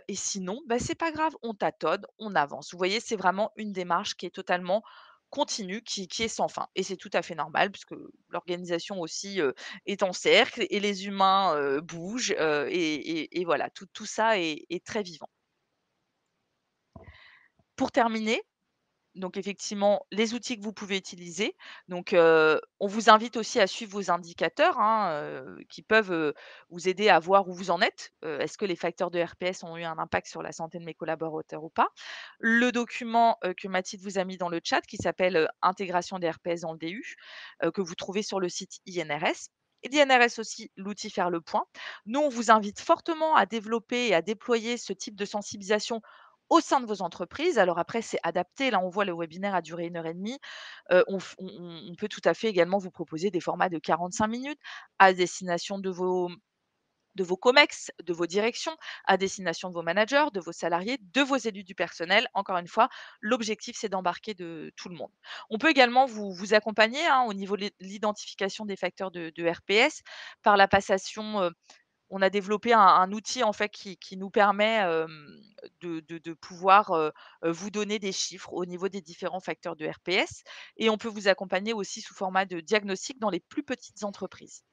C: Et sinon, c'est pas grave, on tâtonne, on avance. Vous voyez, c'est vraiment une démarche qui est totalement continue, qui est sans fin. Et c'est tout à fait normal puisque l'organisation aussi est en cercle et les humains bougent et voilà, tout ça est très vivant. Pour terminer, donc effectivement, les outils que vous pouvez utiliser. Donc, on vous invite aussi à suivre vos indicateurs, hein, qui peuvent, vous aider à voir où vous en êtes. Est-ce que les facteurs de RPS ont eu un impact sur la santé de mes collaborateurs ou pas? Le document, que Mathilde vous a mis dans le chat qui s'appelle, «Intégration des RPS dans le DU», que vous trouvez sur le site INRS. Et l'INRS aussi, l'outil Faire le point. Nous, on vous invite fortement à développer et à déployer ce type de sensibilisation au sein de vos entreprises. Alors après, c'est adapté. Là, on voit le webinaire a duré 1 heure et demie. On peut tout à fait également vous proposer des formats de 45 minutes à destination de vos comex, de vos directions, à destination de vos managers, de vos salariés, de vos élus du personnel. Encore une fois, l'objectif, c'est d'embarquer de tout le monde. On peut également vous accompagner, hein, au niveau de l'identification des facteurs de RPS par la passation. On a développé un outil en fait qui nous permet, de pouvoir, vous donner des chiffres au niveau des différents facteurs de RPS et on peut vous accompagner aussi sous format de diagnostic dans les plus petites entreprises.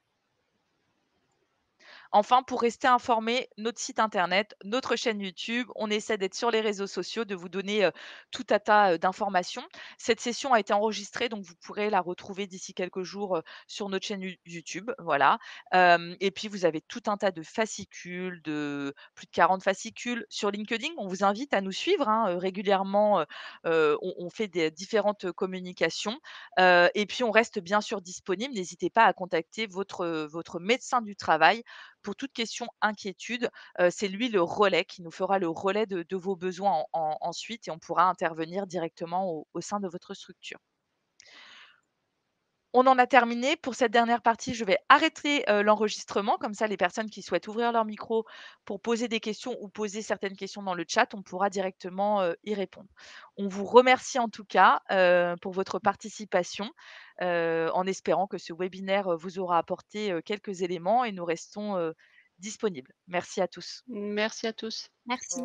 C: Enfin, pour rester informé, notre site internet, notre chaîne YouTube, on essaie d'être sur les réseaux sociaux, de vous donner, tout un tas, d'informations. Cette session a été enregistrée, donc vous pourrez la retrouver d'ici quelques jours, sur notre chaîne YouTube, voilà. Et puis vous avez tout un tas de fascicules, de plus de 40 fascicules sur LinkedIn. On vous invite à nous suivre, hein, régulièrement, on fait des différentes communications, et puis on reste bien sûr disponible. N'hésitez pas à contacter votre médecin du travail pour toute question, inquiétude, c'est lui le relais qui nous fera le relais de vos besoins ensuite et on pourra intervenir directement au sein de votre structure. On en a terminé pour cette dernière partie. Je vais arrêter, l'enregistrement, comme ça les personnes qui souhaitent ouvrir leur micro pour poser des questions ou poser certaines questions dans le chat, on pourra directement, y répondre. On vous remercie en tout cas, pour votre participation, en espérant que ce webinaire, vous aura apporté, quelques éléments et nous restons, disponibles. Merci à tous.
B: Merci à tous.
A: Merci.